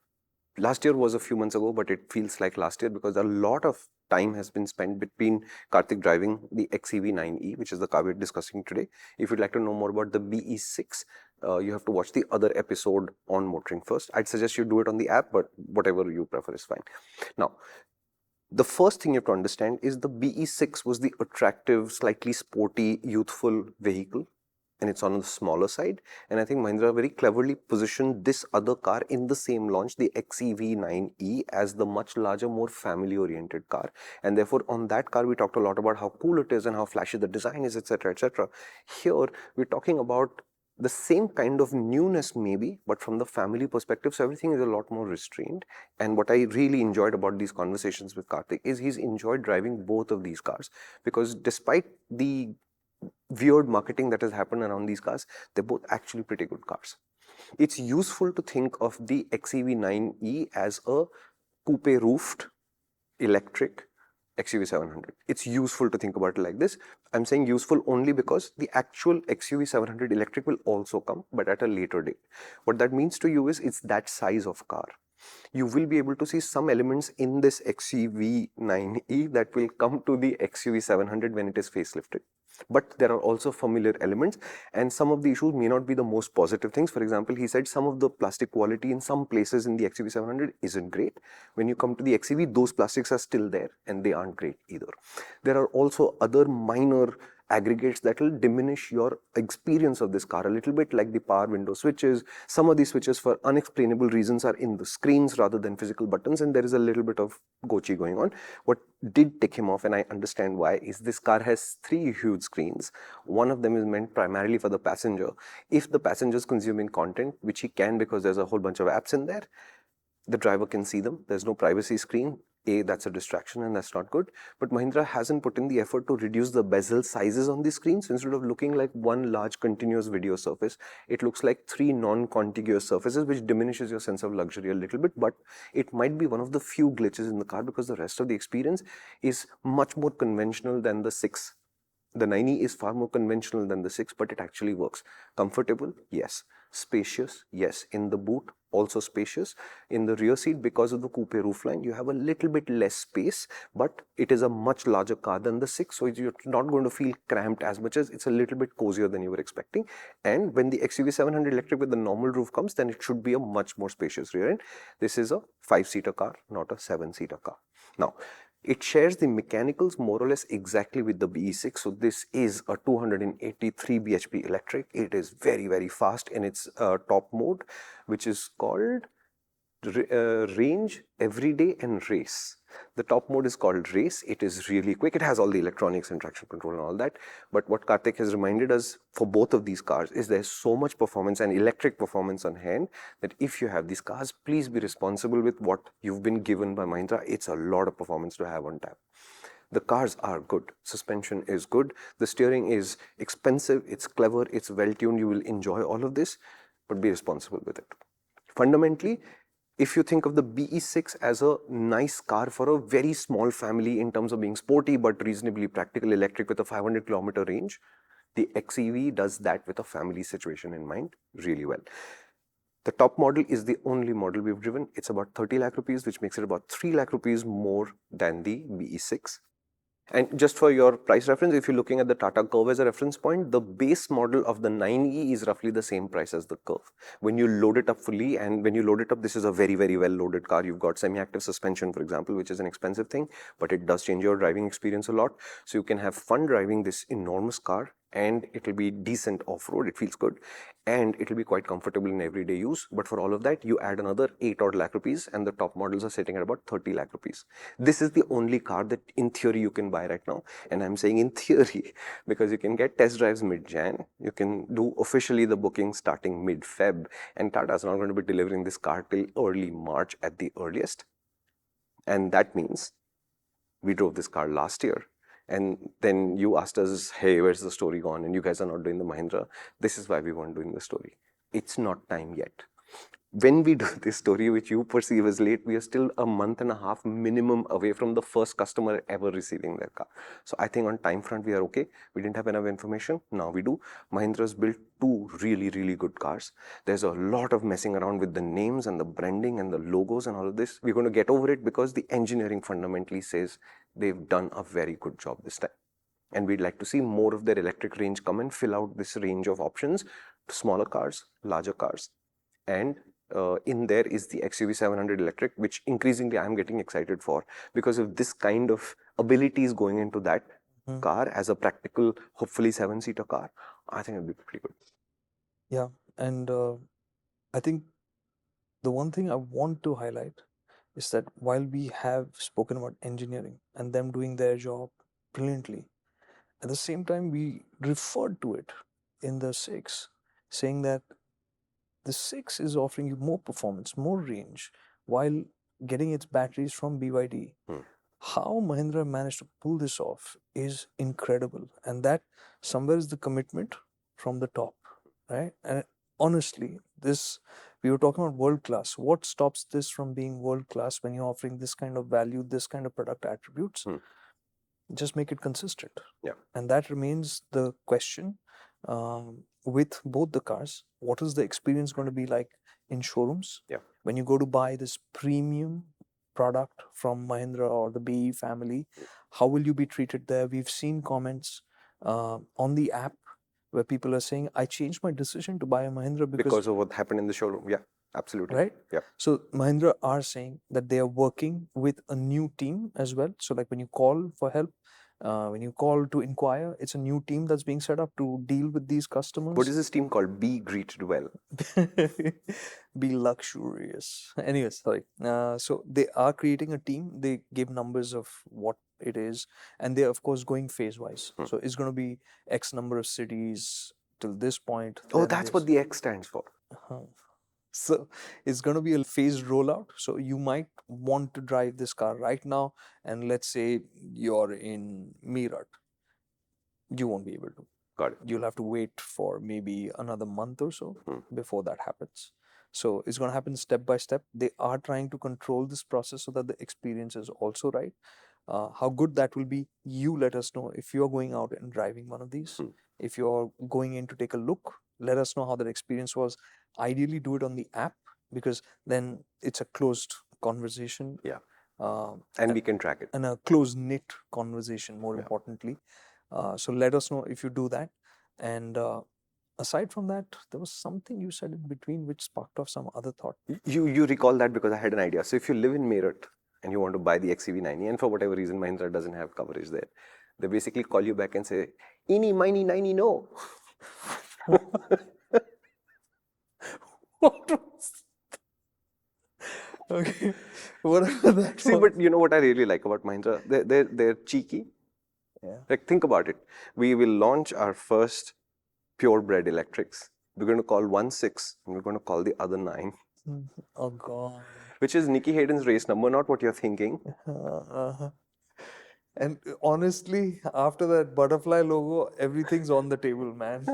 Last year was a few months ago, but it feels like last year because a lot of time has been spent between Karthik driving the XEV9E, which is the car we're discussing today. If you'd like to know more about the BE6, you have to watch the other episode on MotorInc First. I'd suggest you do it on the app, but whatever you prefer is fine. Now, the first thing you have to understand is the BE6 was the attractive, slightly sporty, youthful vehicle, and it's on the smaller side. And I think Mahindra very cleverly positioned this other car in the same launch, the XEV9E, as the much larger, more family-oriented car. And therefore, on that car, we talked a lot about how cool it is and how flashy the design is, etc., etc. Here, we're talking about the same kind of newness maybe, but from the family perspective, so everything is a lot more restrained. And what I really enjoyed about these conversations with Karthik is he's enjoyed driving both of these cars, because despite the weird marketing that has happened around these cars, they're both actually pretty good cars. It's useful to think of the XEV9E as a coupe roofed electric XUV 700. It's useful to think about it like this. I'm saying useful only because the actual XUV 700 electric will also come, but at a later date. What that means to you is it's that size of car. You will be able to see some elements in this XEV9E that will come to the XUV 700 when it is facelifted. But there are also familiar elements, and some of the issues may not be the most positive things. For example, he said some of the plastic quality in some places in the XUV 700 isn't great. When you come to the XEV, those plastics are still there and they aren't great either. There are also other minor aggregates that will diminish your experience of this car a little bit, like the power window switches. Some of these switches, for unexplainable reasons, are in the screens rather than physical buttons, and there is a little bit of gochi going on. What did tick him off, and I understand why, is this car has 3 huge screens. One of them is meant primarily for the passenger. If the passenger is consuming content, which he can because there's a whole bunch of apps in there, the driver can see them. There's no privacy screen. That's a distraction and that's not good. But Mahindra hasn't put in the effort to reduce the bezel sizes on the screens. Instead of looking like one large continuous video surface, it looks like 3 non-contiguous surfaces, which diminishes your sense of luxury a little bit. But it might be one of the few glitches in the car, because the rest of the experience is much more conventional than the 6 The 9E is far more conventional than the 6, but it actually works. Comfortable, yes. Spacious, yes. In the boot, also spacious. In the rear seat, because of the coupe roofline, you have a little bit less space, but it is a much larger car than the 6, so you're not going to feel cramped as much as it's a little bit cozier than you were expecting. And when the XEV 700 electric with the normal roof comes, then it should be a much more spacious rear end. This is a 5-seater car, not a 7-seater car. Now, it shares the mechanicals more or less exactly with the BE6. So this is a 283 bhp electric. It is very, very fast in its top mode, which is called range, everyday and race. The top mode is called race. It is really quick. It has all the electronics and traction control and all that. But what Kartik has reminded us for both of these cars is there's so much performance and electric performance on hand that if you have these cars, please be responsible with what you've been given by Mahindra. It's a lot of performance to have on tap. The cars are good. Suspension is good. The steering is expensive. It's clever. It's well tuned. You will enjoy all of this, but be responsible with it. Fundamentally, if you think of the BE6 as a nice car for a very small family in terms of being sporty but reasonably practical electric with a 500-kilometer range, the XEV does that with a family situation in mind really well. The top model is the only model we've driven. It's about 30 lakh rupees, which makes it about 3 lakh rupees more than the BE6. And just for your price reference, if you're looking at the Tata Curvv as a reference point, the base model of the 9E is roughly the same price as the Curvv. When you load it up fully, and when you load it up, this is a very, very well loaded car. You've got semi-active suspension, for example, which is an expensive thing, but it does change your driving experience a lot. So you can have fun driving this enormous car, and it will be decent off-road. It feels good, and it will be quite comfortable in everyday use. But for all of that, you add another 8 odd lakh rupees, and the top models are sitting at about 30 lakh rupees. This is the only car that in theory you can buy right now, and I'm saying in theory because you can get test drives mid-Jan. You can do officially the booking starting mid-Feb, and Tata is not going to be delivering this car till early March at the earliest. And that means we drove this car last year. And then you asked us, hey, where's the story gone? And you guys are not doing the Mahindra. This is why we weren't doing the story. It's not time yet. When we do this story, which you perceive as late, we are still a month and a half minimum away from the first customer ever receiving their car. So I think on time front, we are okay. We didn't have enough information. Now we do. Mahindra's built 2 really, really good cars. There's a lot of messing around with the names and the branding and the logos and all of this. We're going to get over it because the engineering fundamentally says they've done a very good job this time. And we'd like to see more of their electric range come and fill out this range of options to smaller cars, larger cars, and in there is the XEV 700 electric, which increasingly I'm getting excited for, because if this kind of ability is going into that car as a practical, hopefully 7-seater car, I think it'll be pretty good. Yeah, and I think the one thing I want to highlight is that while we have spoken about engineering and them doing their job brilliantly, at the same time we referred to it in the 6, saying that the 6 is offering you more performance, more range, while getting its batteries from BYD. How Mahindra managed to pull this off is incredible, and that somewhere is the commitment from the top, right? And honestly, this we were talking about world class. What stops this from being world class when you're offering this kind of value, this kind of product attributes? Just make it consistent. Yeah. And that remains the question with both the cars. What is the experience going to be like in showrooms? Yeah. When you go to buy this premium product from Mahindra or the BE family, how will you be treated there? We've seen comments on the app where people are saying, I changed my decision to buy a Mahindra Because of what happened in the showroom. Yeah, absolutely. Right? Yeah. So Mahindra are saying that they are working with a new team as well. So like when you call for help, when you call to inquire, it's a new team that's being set up to deal with these customers. What is this team called? Be Greeted Well. Be luxurious. Anyways, sorry. So they are creating a team. They give numbers of what it is, and they're of course going phase wise. So it's going to be X number of cities till this point. Oh, that's what the X stands for. So it's going to be a phased rollout. So you might want to drive this car right now, and let's say you're in Meerut, you won't be able to. Got it. You'll have to wait for maybe another month or so before that happens. So it's going to happen step by step. They are trying to control this process so that the experience is also right. How good that will be, you let us know. If you're going out and driving one of these, if you're going in to take a look, let us know how that experience was. Ideally, do it on the app, because then it's a closed conversation. Yeah. Uh, And we can track it. and a close knit conversation, more importantly. So let us know if you do that. And aside from that, there was something you said in between which sparked off some other thought. You recall that because I had an idea. So if you live in Meerut and you want to buy the XEV90, and for whatever reason Mahindra doesn't have coverage there, they basically call you back and say, "Eeny, miny, ninety, no." What was okay, whatever that See, was. but you know what I really like about Mahindra? They're cheeky. Yeah. Like, think about it. We will launch our first purebred electrics. We're going to call one 6 and we're going to call the other 9. Oh God. Which is Nikki Hayden's race number, not what you're thinking. And honestly, after that butterfly logo, everything's on the table, man.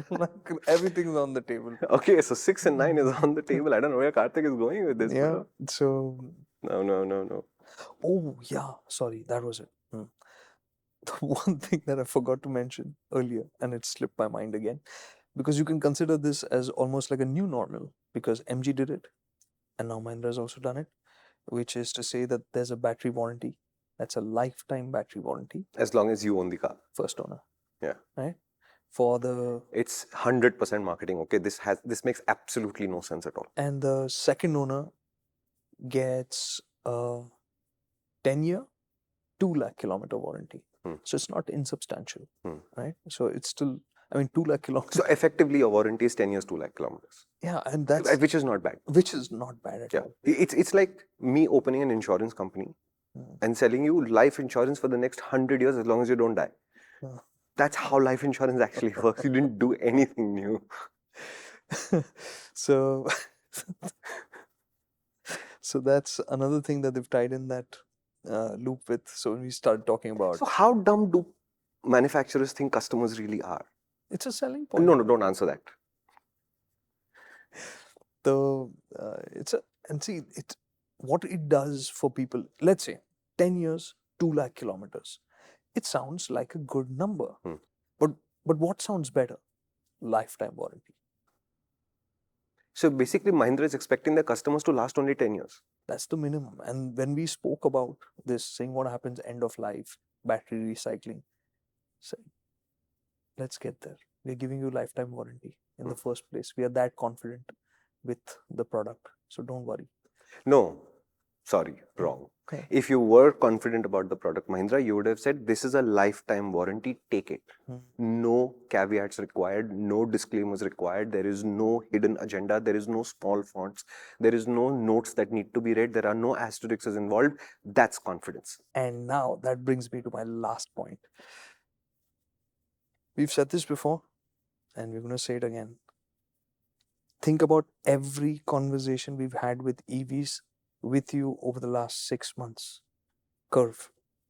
Like, everything's on the table. Okay, so 6 and 9 is on the table. I don't know where Karthik is going with this. Yeah. So. No. Oh yeah. Sorry, that was it. The one thing that I forgot to mention earlier, and it slipped my mind again, because you can consider this as almost like a new normal, because MG did it, and now Mahindra has also done it, which is to say that there's a battery warranty. That's a lifetime battery warranty. As long as you own the car. First owner. Yeah. Right? For the... It's 100% marketing, okay? This makes absolutely no sense at all. And the second owner gets a 10-year, 2 lakh kilometer warranty. So it's not insubstantial, right? So it's still, I mean, 2 lakh kilometers. So effectively, your warranty is 10 years, 2 lakh kilometers. Yeah, and that's... Which is not bad. Which is not bad at all. It's like me opening an insurance company and selling you life insurance for the next 100 years as long as you don't die. That's how life insurance actually works. You didn't do anything new. So that's another thing that they've tied in that loop with. So when we start talking about... So how dumb do manufacturers think customers really are? It's a selling point. No, don't answer that. What it does for people, let's say 10 years, 2 lakh kilometers. It sounds like a good number. But what sounds better? Lifetime warranty. So basically, Mahindra is expecting their customers to last only 10 years. That's the minimum. And when we spoke about this, saying what happens end of life, battery recycling, so let's get there. We're giving you lifetime warranty in the first place. We are that confident with the product. So don't worry. No, sorry, wrong. Okay. If you were confident about the product, Mahindra, you would have said, this is a lifetime warranty, take it. No caveats required, no disclaimers required, there is no hidden agenda, there is no small fonts, there is no notes that need to be read, there are no asterisks involved. That's confidence. And now that brings me to my last point. We've said this before, and we're going to say it again. Think about every conversation we've had with EVs with you over the last 6 months. Curvv,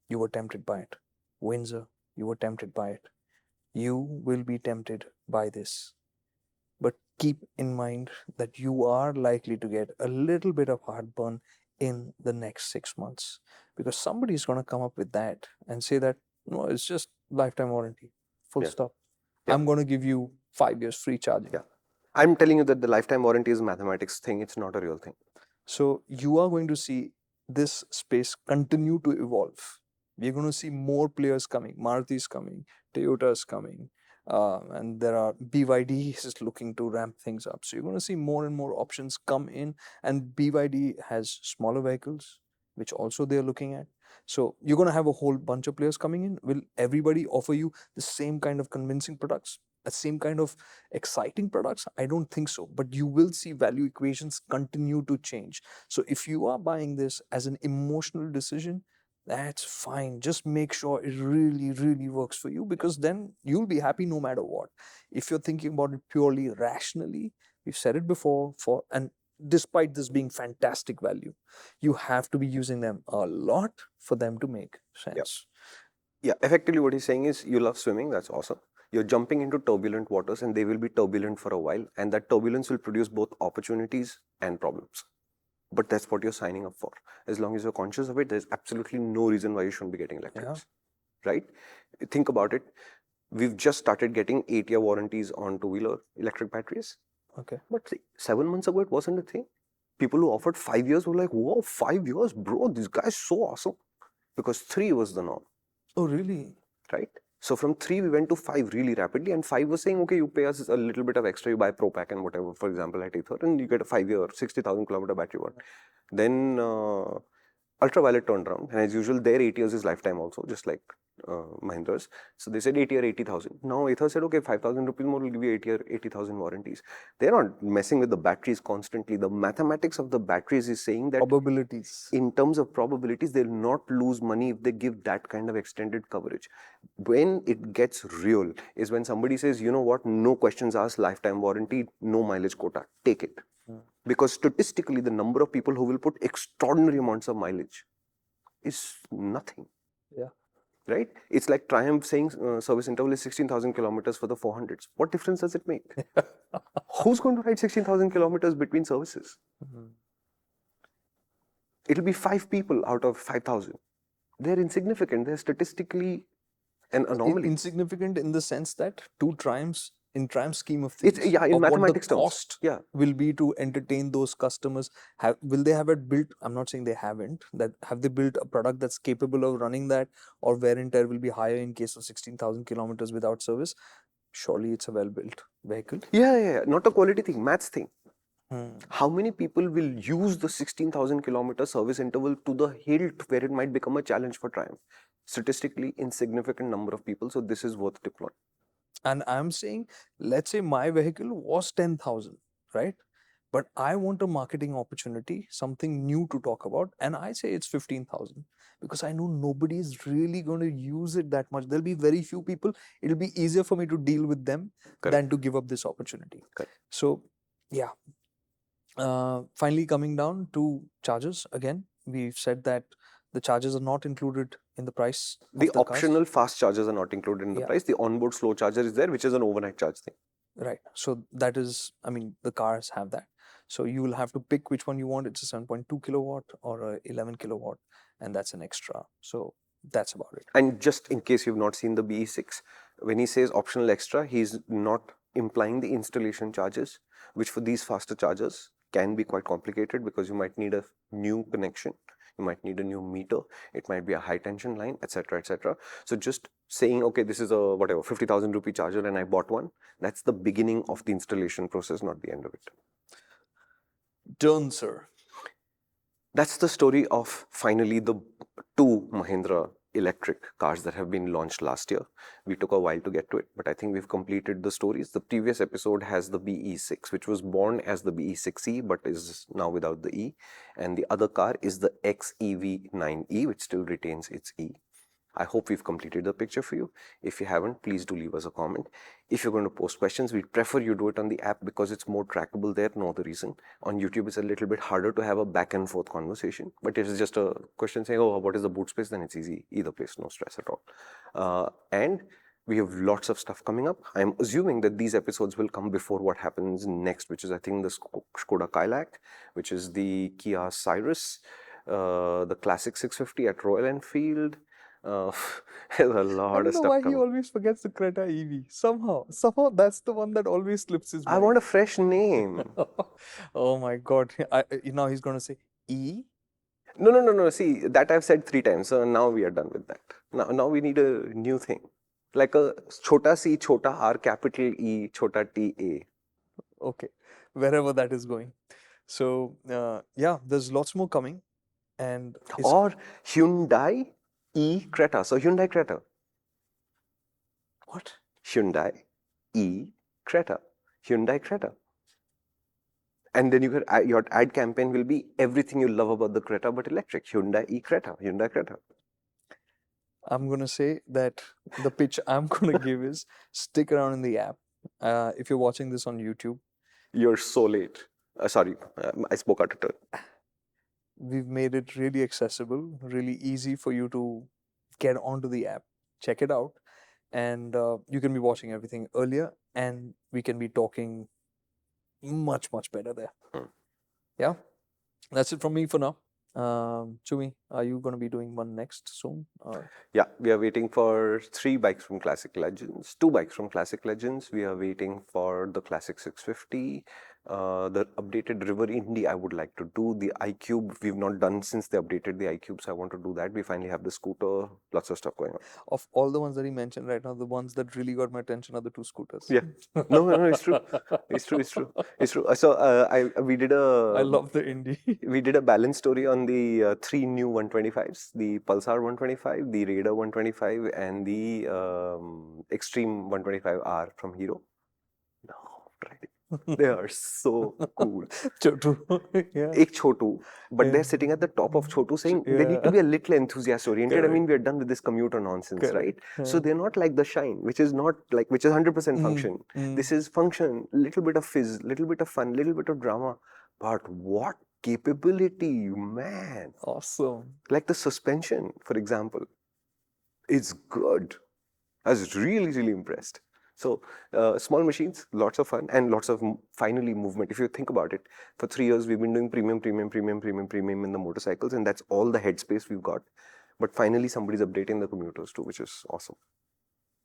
you were tempted by it. Windsor, you were tempted by it. You will be tempted by this. But keep in mind that you are likely to get a little bit of heartburn in the next 6 months, because somebody is going to come up with that and say that, no, it's just lifetime warranty. Full stop. I'm going to give you 5 years free charging. Yeah. I'm telling you that the lifetime warranty is a mathematics thing. It's not a real thing. So you are going to see this space continue to evolve. We're going to see more players coming. Maruti is coming. Toyota is coming. And there are BYD is looking to ramp things up. So you're going to see more and more options come in. And BYD has smaller vehicles, which also they're looking at. So you're going to have a whole bunch of players coming in. Will everybody offer you the same kind of convincing products? The same kind of exciting products? I don't think so. But you will see value equations continue to change. So if you are buying this as an emotional decision, that's fine. Just make sure it really, really works for you, because then you'll be happy no matter what. If you're thinking about it purely rationally, we've said it before, and despite this being fantastic value, you have to be using them a lot for them to make sense. Yeah, effectively what he's saying is, you love swimming, that's awesome. You're jumping into turbulent waters and they will be turbulent for a while, and that turbulence will produce both opportunities and problems. but that's what you're signing up for. As long as you're conscious of it, there's absolutely no reason why you shouldn't be getting electrics, right? Think about it. We've just started getting 8-year warranties on two-wheeler electric batteries. Okay. But see, 7 months ago, it wasn't a thing. People who offered 5 years were like, whoa, 5 years, bro, this guy's so awesome. Because 3 was the norm. Oh, really? Right? So from 3, we went to 5 really rapidly. And 5 was saying, okay, you pay us a little bit of extra, you buy Pro Pack and whatever, for example, at Ether, and you get a 5-year, 60,000 kilometer battery one. Then Ultraviolet turned around, and as usual, their 8 years is lifetime also, just like Mahindra's. So they said 8-year, 80,000. Now Ather said, okay, 5,000 rupees more will give you 8-year, 80,000 warranties. They're not messing with the batteries constantly. The mathematics of the batteries is saying that Probabilities. in terms of probabilities, they'll not lose money if they give that kind of extended coverage. When it gets real is when somebody says, you know what, no questions asked, lifetime warranty, no mileage quota, take it. Because statistically, the number of people who will put extraordinary amounts of mileage is nothing. Yeah. Right? It's like Triumph saying service interval is 16,000 kilometers for the 400s. What difference does it make? Who's going to ride 16,000 kilometers between services? It'll be 5 people out of 5,000. They're insignificant. They're statistically an anomaly. Insignificant in the sense that 2 Triumphs, in Triumph scheme of things, It's, yeah, in of mathematics what the terms. cost Yeah. will be to entertain those customers. Will they have it built? I'm not saying they haven't. That have they built a product that's capable of running that, or wear and tear will be higher in case of 16,000 kilometers without service? Surely it's a well-built vehicle. Yeah. Not a quality thing, maths thing. How many people will use the 16,000 kilometer service interval to the hilt where it might become a challenge for Triumph? Statistically insignificant number of people, so this is worth deploying. And I'm saying, let's say my vehicle was 10,000, right? But I want a marketing opportunity, something new to talk about, and I say it's 15,000 because I know nobody is really going to use it that much. There'll be very few people. It'll be easier for me to deal with them than to give up this opportunity. So, yeah. Finally, coming down to chargers again, we've said that the chargers are not included in the price. The of the optional cars. fast chargers are not included in the price. The onboard slow charger is there, which is an overnight charge thing. Right. So that is, I mean, the cars have that. So you will have to pick which one you want. It's a 7.2 kilowatt or a 11 kilowatt, and that's an extra. So that's about it. And just in case you've not seen the BE6, when he says optional extra, he's not implying the installation charges, which for these faster chargers can be quite complicated because you might need a new connection. You might need a new meter. It might be a high tension line, etc., etc. So just saying, okay, this is a whatever 50,000 rupee charger and I bought one, that's the beginning of the installation process, not the end of it. Done, sir. That's the story of finally the 2 Mahindra electric cars that have been launched last year. We took a while to get to it, but I think we've completed the stories. The previous episode has the BE6, which was born as the BE6E, but is now without the E. And the other car is the XEV9E, which still retains its E. I hope we've completed the picture for you. If you haven't, please do leave us a comment. If you're going to post questions, we'd prefer you do it on the app because it's more trackable there, no other reason. On YouTube, it's a little bit harder to have a back and forth conversation. But if it's just a question saying, oh, what is the boot space? Then it's easy. Either place, no stress at all. And we have lots of stuff coming up. I'm assuming that these episodes will come before what happens next, which is, I think, the Skoda Kailak, which is the Kia Cyrus, the Classic 650 at Royal Enfield. There's a lot of stuff. I don't know why he always forgets the Creta EV. Somehow that's the one that always slips his mind. I want a fresh name. Oh my God! Now he's going to say E. No. See, that I've said 3 times. So now we are done with that. Now we need a new thing, like a chota C, chota R, capital E, chota T A. Okay, wherever that is going. So yeah, there's lots more coming, and or Hyundai E Creta. So Hyundai Creta. What? Hyundai E Creta. Hyundai Creta. And then your ad campaign will be everything you love about the Creta but electric. Hyundai E Creta. Hyundai Creta. I'm going to say that the pitch I'm going to give is stick around in the app. If you're watching this on YouTube. You're so late. Sorry, I spoke out of turn. We've made it really accessible, really easy for you to get onto the app, check it out, and you can be watching everything earlier, and we can be talking much better there. Yeah. That's it from me for now. Chumi, are you going to be doing one next soon? Yeah, we are waiting for 3 bikes from Classic Legends, 2 bikes from Classic Legends. We are waiting for the Classic 650, the updated River Indy. I would like to do the iQube. We've not done since they updated the iQube, so I want to do that. We finally have the scooter, lots of stuff going on. Of all the ones that he mentioned right now, the ones that really got my attention are the 2 scooters. Yeah, no, it's true. It's true. It's true. It's true. So we did I a love the Indy. we did a balance story on the 3 new 125s, the Pulsar 125, the Raider 125, and the Extreme 125R from Hero. No, tried it. They are so cool. Chotu. Yeah. Ek Chotu, but Yeah. they're sitting at the top of Chotu saying they need to be a little enthusiast oriented. I mean, we're done with this commuter nonsense, right? So they're not like the Shine, which is not like, which is 100% function. This is function, little bit of fizz, little bit of fun, little bit of drama. But what capability, man. Awesome. Like the suspension, for example, is good. I was really, really impressed. So small machines, lots of fun, and lots of finally movement. If you think about it, for 3 years we've been doing premium in the motorcycles, and that's all the headspace we've got. But finally somebody's updating the commuters too, which is awesome.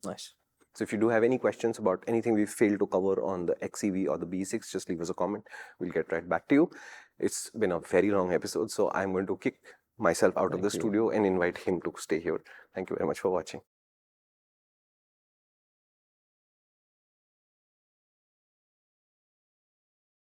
Nice. So if you do have any questions about anything we failed to cover on the XEV or the BE6, just leave us a comment. We'll get right back to you. It's been a very long episode, so I'm going to kick myself out of the studio and invite him to stay here. Thank you very much for watching.